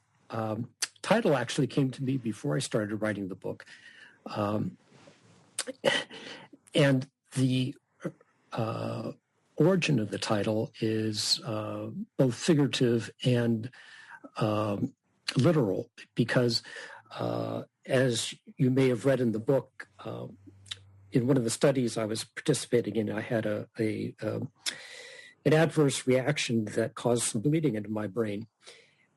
[SPEAKER 3] title actually came to me before I started writing the book. And the origin of the title is both figurative and literal, because as you may have read in the book, in one of the studies I was participating in, I had an adverse reaction that caused some bleeding into my brain,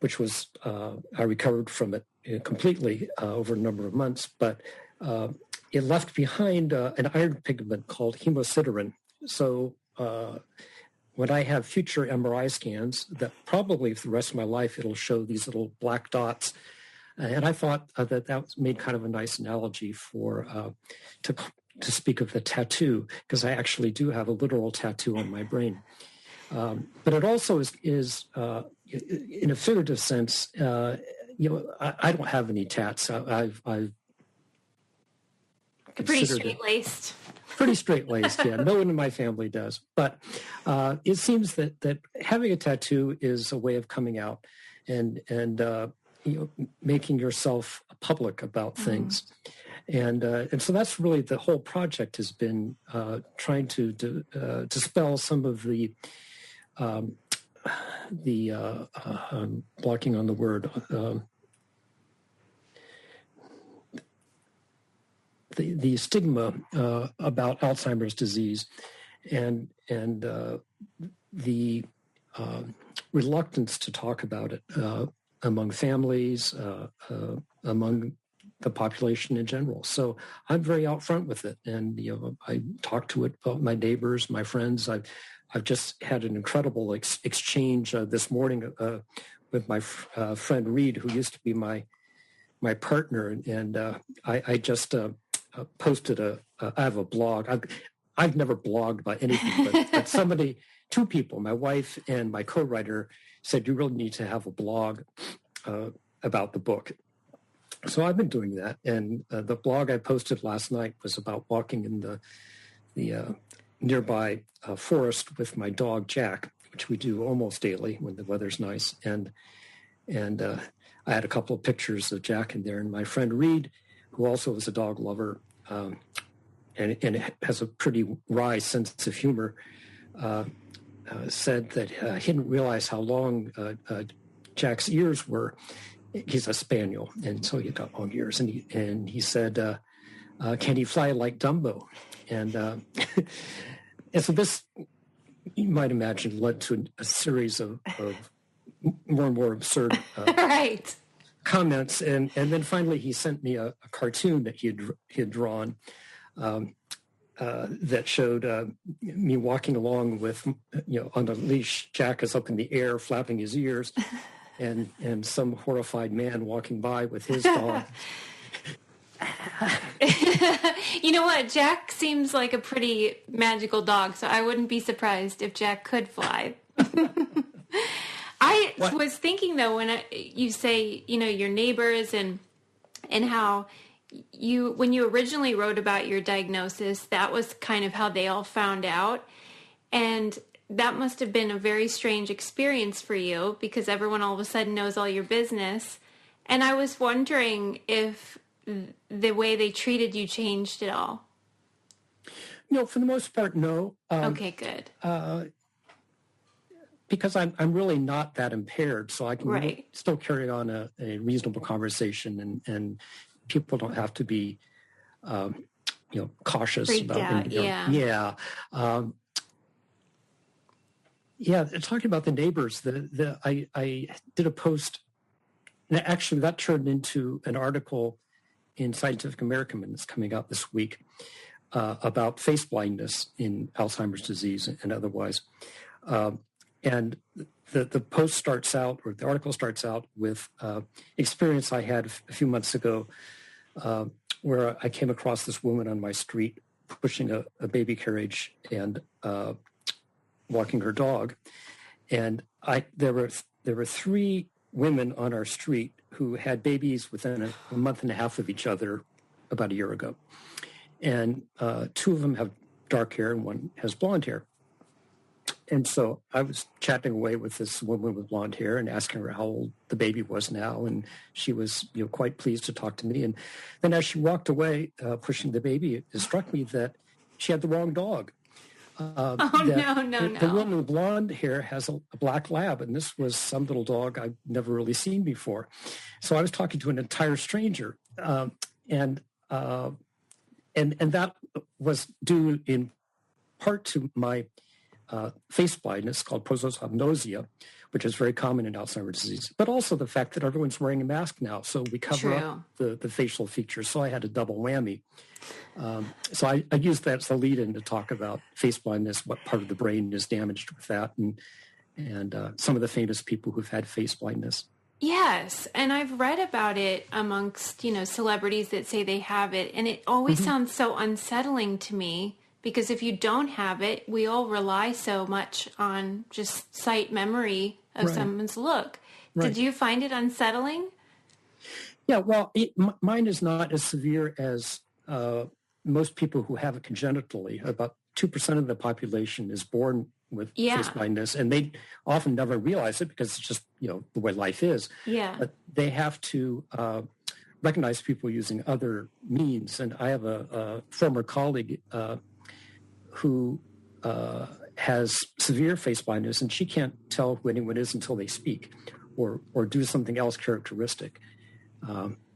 [SPEAKER 3] which was, I recovered from it completely over a number of months, but it left behind an iron pigment called hemosiderin. So when I have future MRI scans, that probably for the rest of my life, it'll show these little black dots. And I thought that made kind of a nice analogy for to speak of the tattoo, because I actually do have a literal tattoo on my brain. But it also is in a figurative sense, I don't have any tats. I've
[SPEAKER 1] pretty straight-laced.
[SPEAKER 3] Pretty straight-laced, yeah. No one in my family does. But it seems that having a tattoo is a way of coming out and making yourself public about things. And so that's really the whole project has been trying to dispel some of the I'm blocking on the word, the stigma about Alzheimer's disease and the reluctance to talk about it among families, among the population in general. So I'm very out front with it, and I talk to it about my neighbors, my friends. I've just had an incredible exchange this morning with my friend Reed, who used to be my partner, and I just posted I have a blog. I've never blogged about anything, but two people, my wife and my co-writer, said you really need to have a blog about the book. So I've been doing that, and the blog I posted last night was about walking in the nearby forest with my dog Jack, which we do almost daily when the weather's nice. And I had a couple of pictures of Jack in there, and my friend Reed, who also is a dog lover and has a pretty wry sense of humor, said that he didn't realize how long Jack's ears were. He's a spaniel, and so he got long ears. And he said, "Can he fly like Dumbo?" And and so this, you might imagine, led to a series of more and more absurd
[SPEAKER 1] right.
[SPEAKER 3] comments. And then finally, he sent me a cartoon that he had drawn that showed me walking along with, on a leash. Jack is up in the air, flapping his ears. And some horrified man walking by with his dog.
[SPEAKER 1] You know what? Jack seems like a pretty magical dog, so I wouldn't be surprised if Jack could fly. I was thinking, though, when you say, your neighbors and how when you originally wrote about your diagnosis, that was kind of how they all found out. And that must have been a very strange experience for you because everyone all of a sudden knows all your business. And I was wondering if the way they treated you changed at all.
[SPEAKER 3] No, for the most part, no.
[SPEAKER 1] Okay, good.
[SPEAKER 3] Because I'm really not that impaired, so I can still carry on a reasonable conversation, and people don't have to be, cautious
[SPEAKER 1] freaked
[SPEAKER 3] about
[SPEAKER 1] out.
[SPEAKER 3] Yeah. Talking about the neighbors, I did a post. And actually, that turned into an article in Scientific American that's coming out this week about face blindness in Alzheimer's disease and otherwise. And the post starts out, or the article starts out with experience I had a few months ago where I came across this woman on my street pushing a baby carriage and walking her dog. And there were 3 women on our street who had babies within a month and a half of each other about a year ago. And 2 of them have dark hair and 1 has blonde hair. And so I was chatting away with this woman with blonde hair and asking her how old the baby was now. And she was quite pleased to talk to me. And then as she walked away pushing the baby, it struck me that she had the wrong dog.
[SPEAKER 1] No.
[SPEAKER 3] The woman with blonde hair has a black lab, and this was some little dog I've never really seen before. So I was talking to an entire stranger, and that was due in part to my face blindness called prosopagnosia, which is very common in Alzheimer's disease, but also the fact that everyone's wearing a mask now, so we cover up the facial features. So I had a double whammy. So I used that as a lead-in to talk about face blindness, what part of the brain is damaged with that, and some of the famous people who've had face blindness.
[SPEAKER 1] Yes, and I've read about it amongst, celebrities that say they have it, and it always sounds so unsettling to me because if you don't have it, we all rely so much on just sight memory of someone's look. Right. Did you find it unsettling?
[SPEAKER 3] Yeah, well, mine is not as severe as most people who have it congenitally. About 2% of the population is born with face blindness, and they often never realize it because it's just, the way life is.
[SPEAKER 1] Yeah.
[SPEAKER 3] But they have to recognize people using other means. And I have a former colleague who has severe face blindness, and she can't tell who anyone is until they speak or do something else characteristic.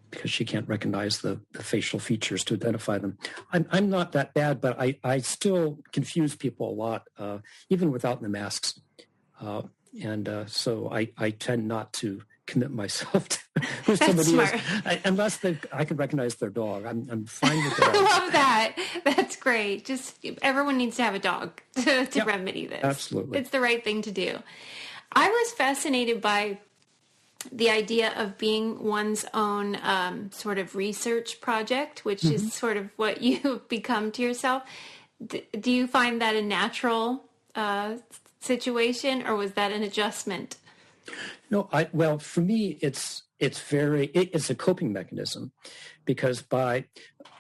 [SPEAKER 3] Because she can't recognize the facial features to identify them. I'm not that bad, but I still confuse people a lot, even without the masks. So I tend not to commit myself to who somebody is, unless I can recognize their dog. I'm fine with that.
[SPEAKER 1] I love that. That's great. Just everyone needs to have a dog to remedy this.
[SPEAKER 3] Absolutely.
[SPEAKER 1] It's the right thing to do. I was fascinated by the idea of being one's own sort of research project, which is sort of what you've become to yourself. Do you find that a natural situation, or was that an adjustment?
[SPEAKER 3] No, well, for me, it's a coping mechanism, because by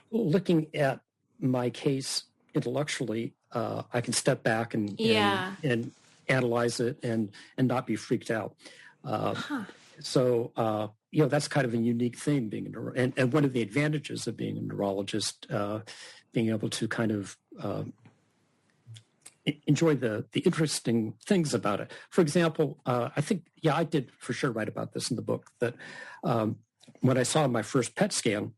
[SPEAKER 3] looking at my case intellectually, I can step back and analyze it and not be freaked out. So, that's kind of a unique thing, being and one of the advantages of being a neurologist, being able to kind of enjoy the interesting things about it. For example, I think, I did for sure write about this in the book, that when I saw my first PET scan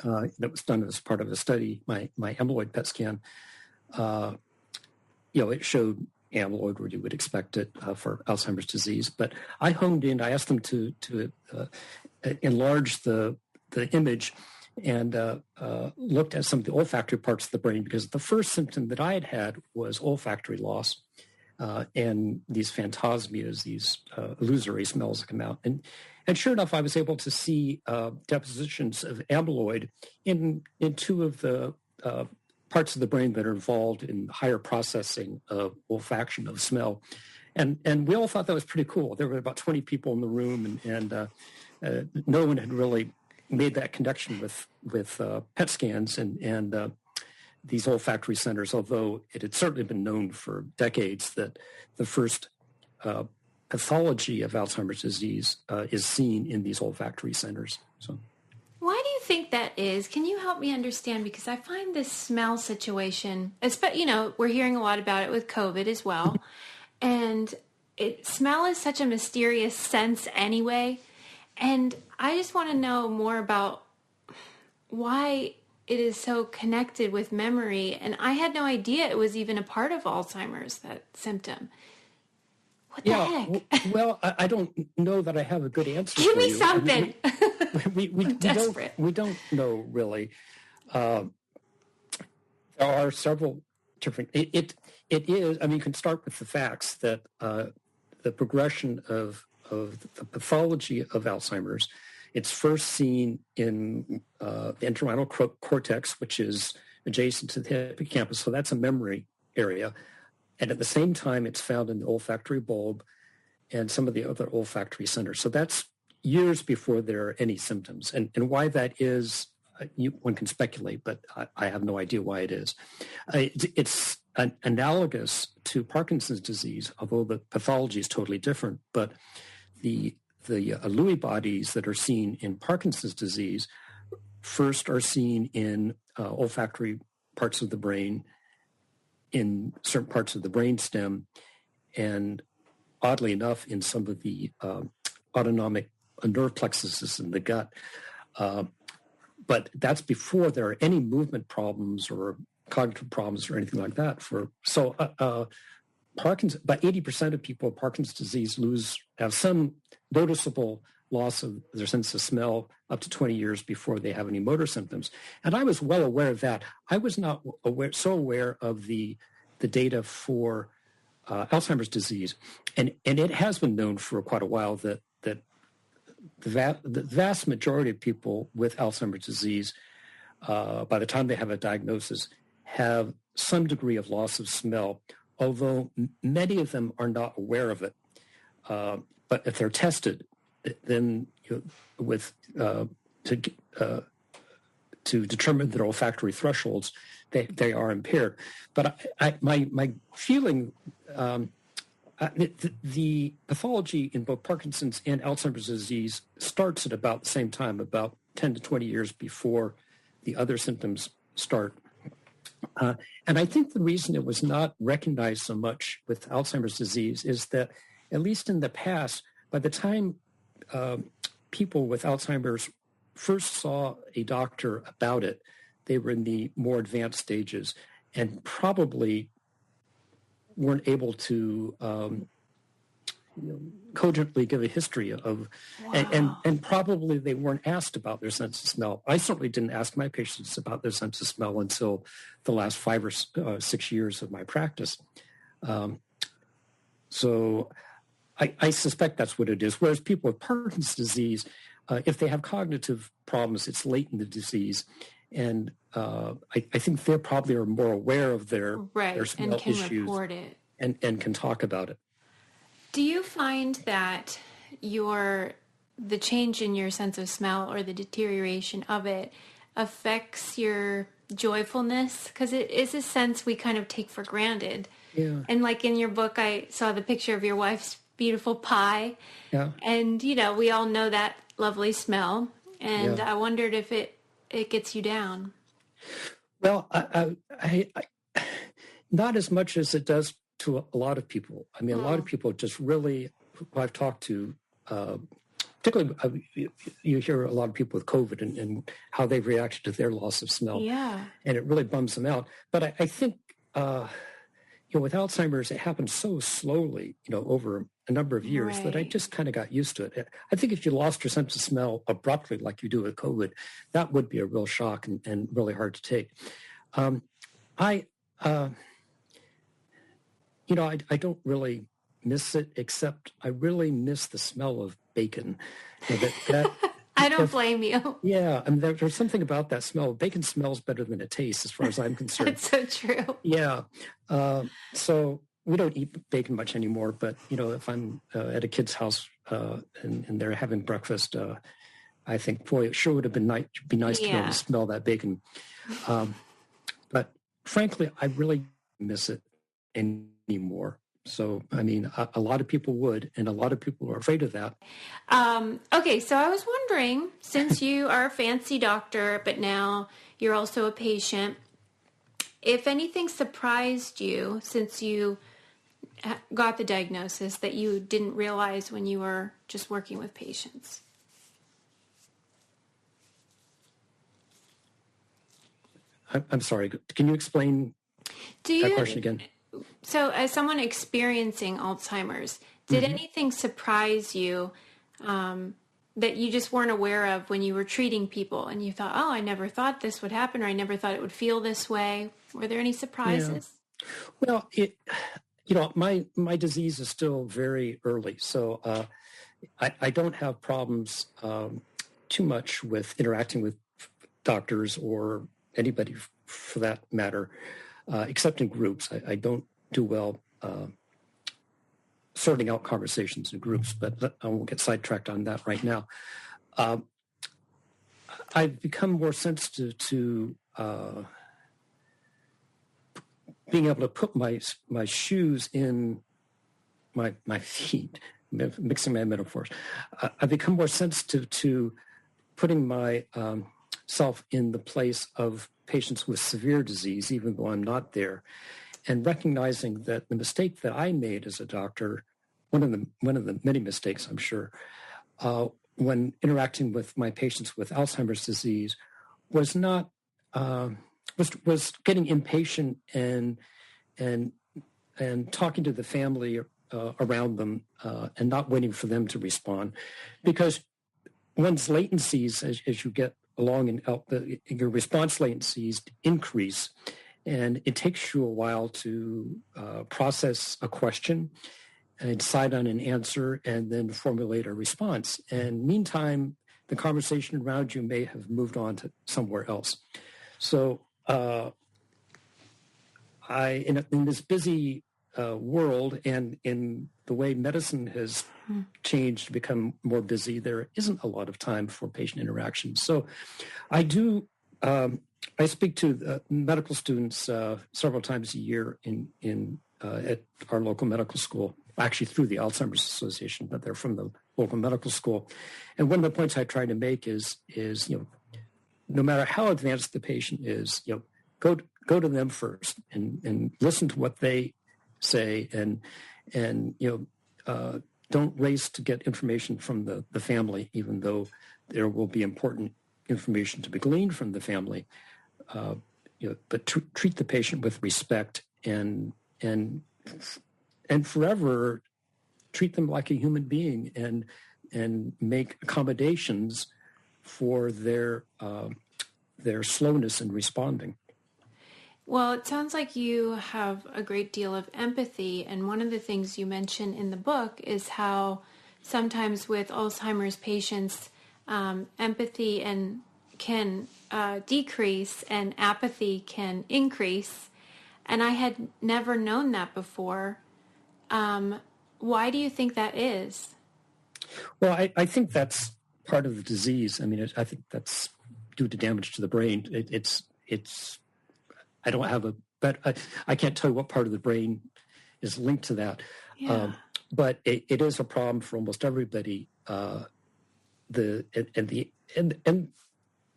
[SPEAKER 3] that was done as part of a study, my amyloid PET scan, it showed amyloid where you would expect it for Alzheimer's disease. But I honed in, I asked them to enlarge the image and looked at some of the olfactory parts of the brain, because the first symptom that I had was olfactory loss. and these phantasmias, these illusory smells that come out. And sure enough, I was able to see depositions of amyloid in two of the parts of the brain that are involved in higher processing of olfaction, of smell. And we all thought that was pretty cool. There were about 20 people in the room, and no one had really made that connection with PET scans and these olfactory centers, although it had certainly been known for decades that the first pathology of Alzheimer's disease is seen in these olfactory centers. So,
[SPEAKER 1] why do you think that is? Can you help me understand? Because I find this smell situation, we're hearing a lot about it with COVID as well, and smell is such a mysterious sense anyway. And I just want to know more about why it is so connected with memory. And I had no idea it was even a part of Alzheimer's, that symptom. What the heck?
[SPEAKER 3] Well, I don't know that I have a good answer.
[SPEAKER 1] Give
[SPEAKER 3] for
[SPEAKER 1] me
[SPEAKER 3] you.
[SPEAKER 1] something.
[SPEAKER 3] I'm desperate. We don't know really. There are several different. It is. I mean, you can start with the facts that the progression of the pathology of Alzheimer's. It's first seen in the entorhinal cortex, which is adjacent to the hippocampus. So that's a memory area. And at the same time, it's found in the olfactory bulb and some of the other olfactory centers. So that's years before there are any symptoms. And why that is, one can speculate, but I have no idea why it is. It's analogous to Parkinson's disease, although the pathology is totally different. But the Lewy bodies that are seen in Parkinson's disease first are seen in olfactory parts of the brain, in certain parts of the brain stem, and oddly enough, in some of the autonomic nerve plexuses in the gut. But that's before there are any movement problems or cognitive problems or anything like that. Parkinson's, about 80% of people with Parkinson's disease have some noticeable loss of their sense of smell up to 20 years before they have any motor symptoms. And I was well aware of that. I was not so aware of the data for Alzheimer's disease. And it has been known for quite a while that the vast majority of people with Alzheimer's disease, by the time they have a diagnosis, have some degree of loss of smell, although many of them are not aware of it. But if they're tested, then to determine their olfactory thresholds, they are impaired. But my feeling, the pathology in both Parkinson's and Alzheimer's disease starts at about the same time, about 10 to 20 years before the other symptoms start. And I think the reason it was not recognized so much with Alzheimer's disease is that, at least in the past, by the time people with Alzheimer's first saw a doctor about it, they were in the more advanced stages and probably weren't able to cogently give a history of, and probably they weren't asked about their sense of smell. I certainly didn't ask my patients about their sense of smell until the last 5 or 6 years of my practice. So I suspect that's what it is. Whereas people with Parkinson's disease, if they have cognitive problems, it's late in the disease. And I think they probably are more aware of their smell
[SPEAKER 1] and can
[SPEAKER 3] issues
[SPEAKER 1] report it.
[SPEAKER 3] And can talk about it.
[SPEAKER 1] Do you find that the change in your sense of smell or the deterioration of it affects your joyfulness? Because it is a sense we kind of take for granted.
[SPEAKER 3] Yeah.
[SPEAKER 1] And like in your book, I saw the picture of your wife's beautiful pie.
[SPEAKER 3] Yeah.
[SPEAKER 1] And, we all know that lovely smell. And
[SPEAKER 3] Yeah.
[SPEAKER 1] I wondered if it gets you down.
[SPEAKER 3] Well, I not as much as it does to a lot of people. I mean, a lot of people just really, who I've talked to, particularly you hear a lot of people with COVID and how they've reacted to their loss of smell.
[SPEAKER 1] Yeah. And
[SPEAKER 3] it really bums them out. But I think, with Alzheimer's, it happens so slowly, over a number of years that I just kind of got used to it. I think if you lost your sense of smell abruptly, like you do with COVID, that would be a real shock and really hard to take. I don't really miss it, except I really miss the smell of bacon. That
[SPEAKER 1] I don't blame you.
[SPEAKER 3] Yeah, I mean, there's something about that smell. Bacon smells better than it tastes, as far as I'm concerned.
[SPEAKER 1] That's so true.
[SPEAKER 3] Yeah. So we don't eat bacon much anymore, but, if I'm at a kid's house and they're having breakfast, I think, boy, it sure would have been nice to be able to smell that bacon. But frankly, I really miss it anymore. So, I mean, a lot of people would, and a lot of people are afraid of that.
[SPEAKER 1] Okay, so I was wondering, since you are a fancy doctor, but now you're also a patient, if anything surprised you since you got the diagnosis that you didn't realize when you were just working with patients.
[SPEAKER 3] I'm sorry, can you explain that question again?
[SPEAKER 1] So as someone experiencing Alzheimer's, did anything surprise you that you just weren't aware of when you were treating people and you thought, oh, I never thought this would happen, or I never thought it would feel this way? Were there any surprises?
[SPEAKER 3] Yeah. Well, my disease is still very early, so I don't have problems too much with interacting with doctors or anybody for that matter. Except in groups. I don't do well sorting out conversations in groups, but I won't get sidetracked on that right now. I've become more sensitive to being able to put my shoes in my feet, mixing my metaphors. I've become more sensitive to putting myself in the place of patients with severe disease, even though I'm not there, and recognizing that the mistake that I made as a doctor, one of the many mistakes, I'm sure, when interacting with my patients with Alzheimer's disease, was not was getting impatient and talking to the family around them and not waiting for them to respond, because one's latencies as you get along and your response latencies increase, and it takes you a while to process a question and decide on an answer and then formulate a response. And meantime, the conversation around you may have moved on to somewhere else. So in this busy world and in the way medicine has changed to become more busy, there isn't a lot of time for patient interaction. So I do, I speak to medical students several times a year at our local medical school, actually through the Alzheimer's Association, but they're from the local medical school. And one of the points I try to make is no matter how advanced the patient is, go to them first and listen to what they say, and don't race to get information from the family, even though there will be important information to be gleaned from the family. But treat the patient with respect and forever treat them like a human being and make accommodations for their slowness in responding.
[SPEAKER 1] Well, it sounds like you have a great deal of empathy, and one of the things you mention in the book is how sometimes with Alzheimer's patients, empathy can decrease and apathy can increase, and I had never known that before. Why do you think that is?
[SPEAKER 3] Well, I think that's part of the disease. I mean, I think that's due to damage to the brain. It's I don't have I can't tell you what part of the brain is linked to that.
[SPEAKER 1] Yeah.
[SPEAKER 3] But it is a problem for almost everybody. And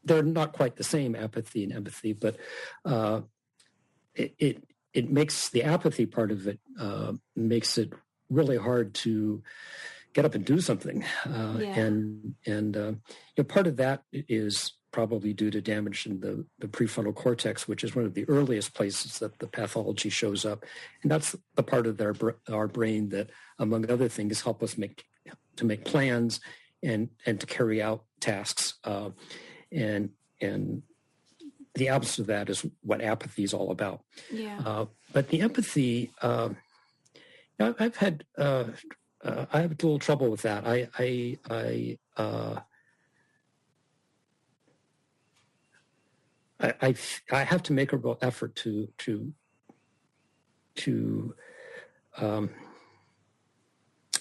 [SPEAKER 3] they're not quite the same, apathy and empathy, but it makes the apathy part of it makes it really hard to get up and do something. And part of that is probably due to damage in the prefrontal cortex, which is one of the earliest places that the pathology shows up. And that's the part of our brain that, among other things, help us make plans and to carry out tasks. And the opposite of that is what apathy is all about.
[SPEAKER 1] Yeah.
[SPEAKER 3] But the empathy I've had I have a little trouble with that. I have to make a real effort to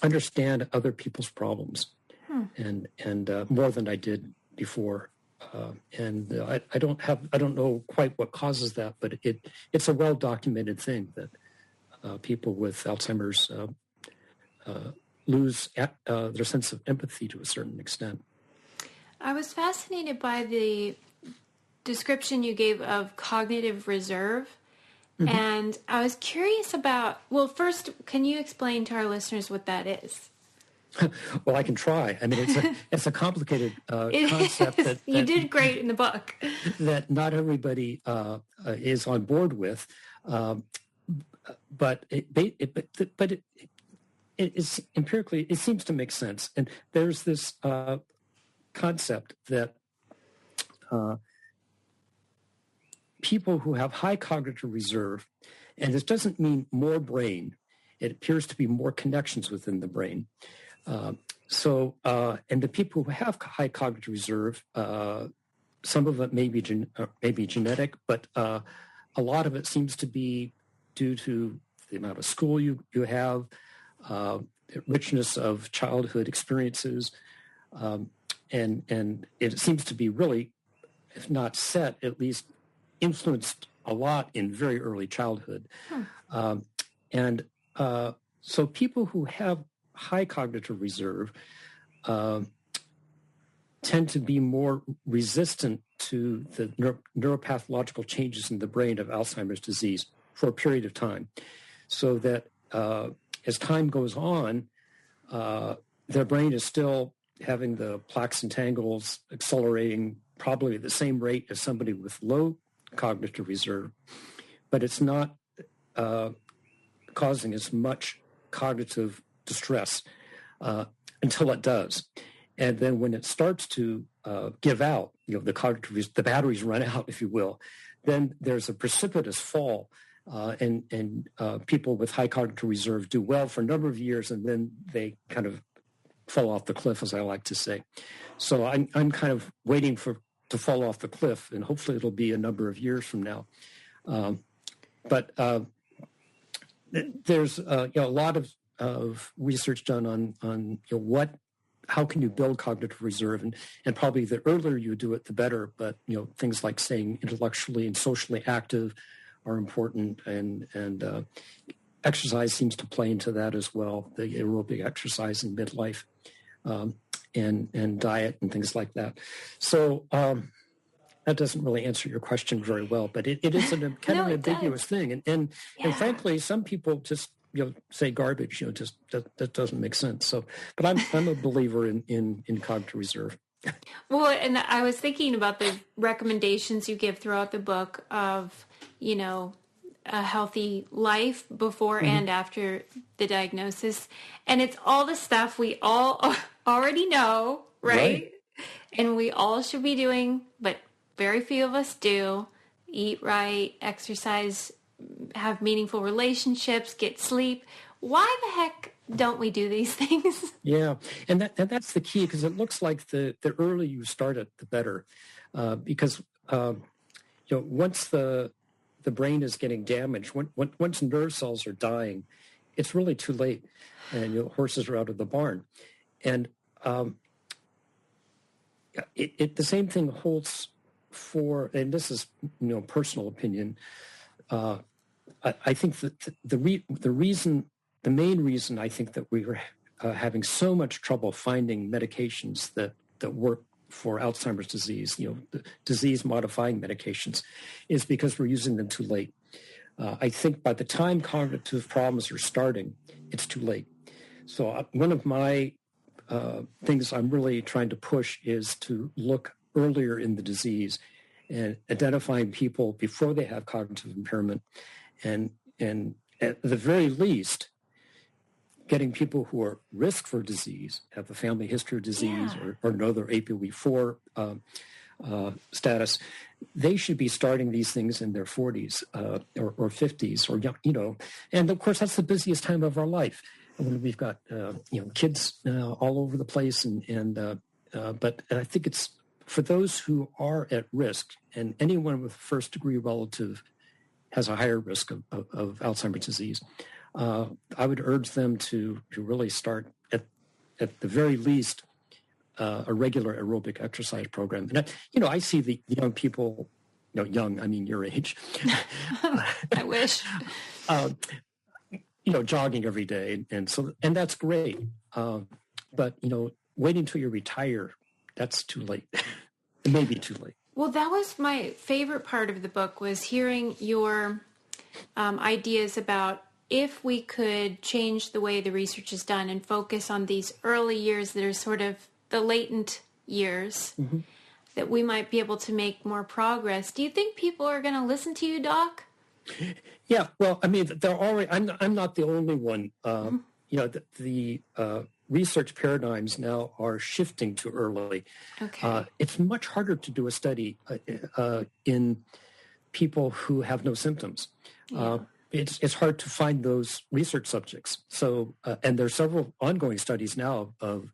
[SPEAKER 3] understand other people's problems, and more than I did before. I don't know quite what causes that, but it's a well documented thing that people with Alzheimer's lose their sense of empathy to a certain extent.
[SPEAKER 1] I was fascinated by the description you gave of cognitive reserve. Mm-hmm. And I was curious about, well, first, can you explain to our listeners what that is?
[SPEAKER 3] Well, I can try. I mean, it's a complicated concept that
[SPEAKER 1] you did great in the book.
[SPEAKER 3] That not everybody is on board with, but it is empirically, it seems to make sense. And there's this concept that people who have high cognitive reserve, and this doesn't mean more brain, it appears to be more connections within the brain. And the people who have high cognitive reserve, some of it may be genetic, but a lot of it seems to be due to the amount of school you have, the richness of childhood experiences, and it seems to be really, if not set, at least influenced a lot in very early childhood. So people who have high cognitive reserve tend to be more resistant to the neuropathological changes in the brain of Alzheimer's disease for a period of time. So that as time goes on, their brain is still having the plaques and tangles accelerating probably at the same rate as somebody with low cognitive reserve, but it's not causing as much cognitive distress until it does. And then when it starts to give out, the batteries run out, if you will, then there's a precipitous fall, and people with high cognitive reserve do well for a number of years, and then they kind of fall off the cliff, as I like to say. So I'm kind of waiting to fall off the cliff, and hopefully it'll be a number of years from now. But there's a lot of research done on how can you build cognitive reserve, and probably the earlier you do it, the better. But things like staying intellectually and socially active are important, and exercise seems to play into that as well. The aerobic exercise in midlife, and diet and things like that. So that doesn't really answer your question very well, but it is an kind of an ambiguous thing, and frankly, some people just say garbage. Just that doesn't make sense. So, but I'm a believer in cognitive reserve.
[SPEAKER 1] Well, and I was thinking about the recommendations you give throughout the book of a healthy life before and after the diagnosis, and it's all the stuff we all already know, right? And we all should be doing, but very few of us do. Eat right, exercise, have meaningful relationships, get sleep. Why the heck don't we do these things?
[SPEAKER 3] Yeah, and that's the key, because it looks like the earlier you start it, the better, because once the brain is getting damaged, once nerve cells are dying, it's really too late, and horses are out of the barn. And the same thing holds for, and this is personal opinion. I think that the main reason I think that we were having so much trouble finding medications that work for Alzheimer's disease, the disease-modifying medications, is because we're using them too late. I think by the time cognitive problems are starting, it's too late. So one of my things I'm really trying to push is to look earlier in the disease and identifying people before they have cognitive impairment, and at the very least, getting people who are risk for disease, have a family history of disease, or know their APOE4 status, they should be starting these things in their 40s or 50s or young, and of course that's the busiest time of our life when we've got kids all over the place but I think it's for those who are at risk, and anyone with first degree relative has a higher risk of Alzheimer's disease. I would urge them to really start at the very least a regular aerobic exercise program. And I see the young people, young, I mean your age.
[SPEAKER 1] I wish.
[SPEAKER 3] Jogging every day, and that's great. But waiting until you retire, that's too late. It may be too late.
[SPEAKER 1] Well, that was my favorite part of the book, was hearing your ideas about if we could change the way the research is done and focus on these early years that are sort of the latent years, that we might be able to make more progress. Do you think people are going to listen to you, Doc?
[SPEAKER 3] Yeah, well, I mean, they're already. I'm not the only one. The research paradigms now are shifting to early.
[SPEAKER 1] Okay.
[SPEAKER 3] It's much harder to do a study in people who have no symptoms.
[SPEAKER 1] Yeah.
[SPEAKER 3] It's hard to find those research subjects. So, and there are several ongoing studies now of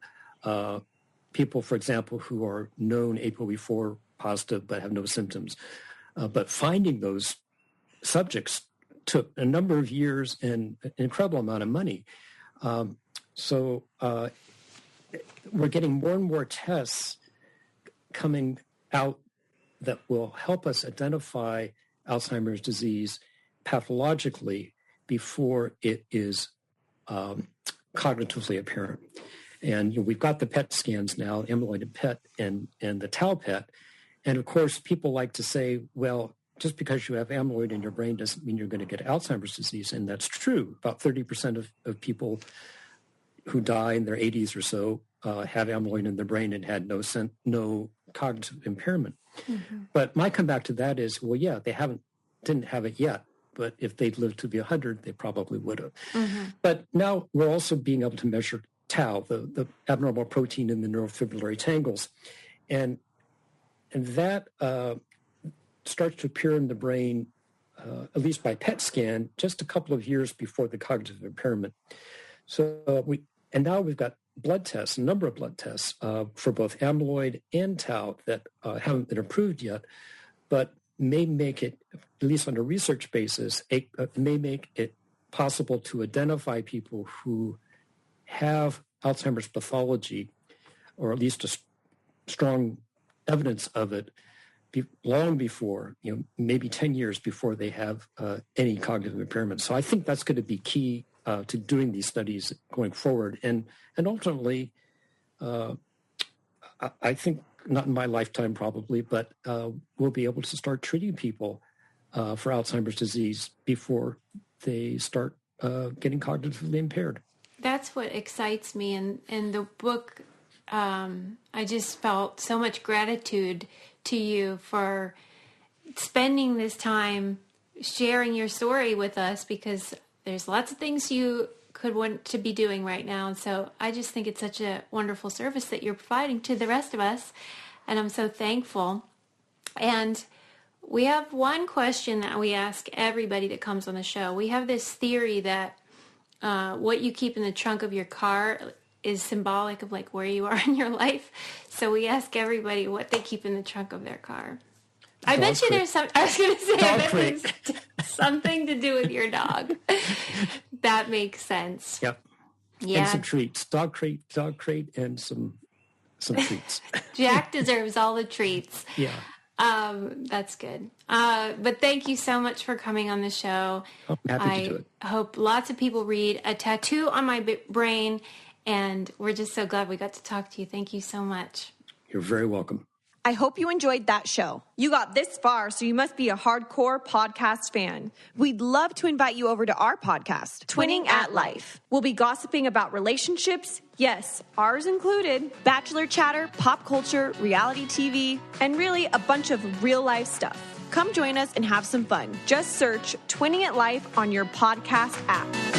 [SPEAKER 3] people, for example, who are known APOE4 positive but have no symptoms. But finding those subjects took a number of years and an incredible amount of money. So we're getting more and more tests coming out that will help us identify Alzheimer's disease pathologically before it is cognitively apparent. And we've got the PET scans now, amyloid and PET and the tau PET. And of course, people like to say, well, just because you have amyloid in your brain doesn't mean you're going to get Alzheimer's disease. And that's true. About 30% of people who die in their 80s or so have amyloid in their brain and had no cognitive impairment. Mm-hmm. But my comeback to that is, well, yeah, they didn't have it yet. But if they'd lived to be 100, they probably would have. Mm-hmm. But now we're also being able to measure tau, the abnormal protein in the neurofibrillary tangles. And that starts to appear in the brain, at least by PET scan, just a couple of years before the cognitive impairment. So now we've got blood tests, a number of blood tests for both amyloid and tau that haven't been approved yet, but may make it, at least on a research basis, may make it possible to identify people who have Alzheimer's pathology, or at least a strong evidence of it, long before, maybe 10 years before they have any cognitive impairment. So I think that's going to be key to doing these studies going forward. And ultimately, I think, not in my lifetime probably, but we'll be able to start treating people for Alzheimer's disease before they start getting cognitively impaired.
[SPEAKER 1] That's what excites me. In the book, I just felt so much gratitude to you for spending this time sharing your story with us, because there's lots of things you could want to be doing right now. And so I just think it's such a wonderful service that you're providing to the rest of us. And I'm so thankful. And we have one question that we ask everybody that comes on the show. We have this theory that what you keep in the trunk of your car is symbolic of like where you are in your life. So we ask everybody what they keep in the trunk of their car. I bet you there's some, I was going to say, I bet there's something to do with your dog. That makes sense.
[SPEAKER 3] Yep. Yeah. And some treats. Dog crate, and some treats.
[SPEAKER 1] Jack deserves all the treats.
[SPEAKER 3] Yeah.
[SPEAKER 1] That's good. But thank you so much for coming on the show.
[SPEAKER 3] I'm happy to do it.
[SPEAKER 1] I hope lots of people read A Tattoo on My Brain, and we're just so glad we got to talk to you. Thank you so much.
[SPEAKER 3] You're very welcome.
[SPEAKER 4] I hope you enjoyed that show. You got this far, so you must be a hardcore podcast fan. We'd love to invite you over to our podcast, Twinning at Life. We'll be gossiping about relationships, yes, ours included, bachelor chatter, pop culture, reality TV, and really a bunch of real-life stuff. Come join us and have some fun. Just search Twinning at Life on your podcast app.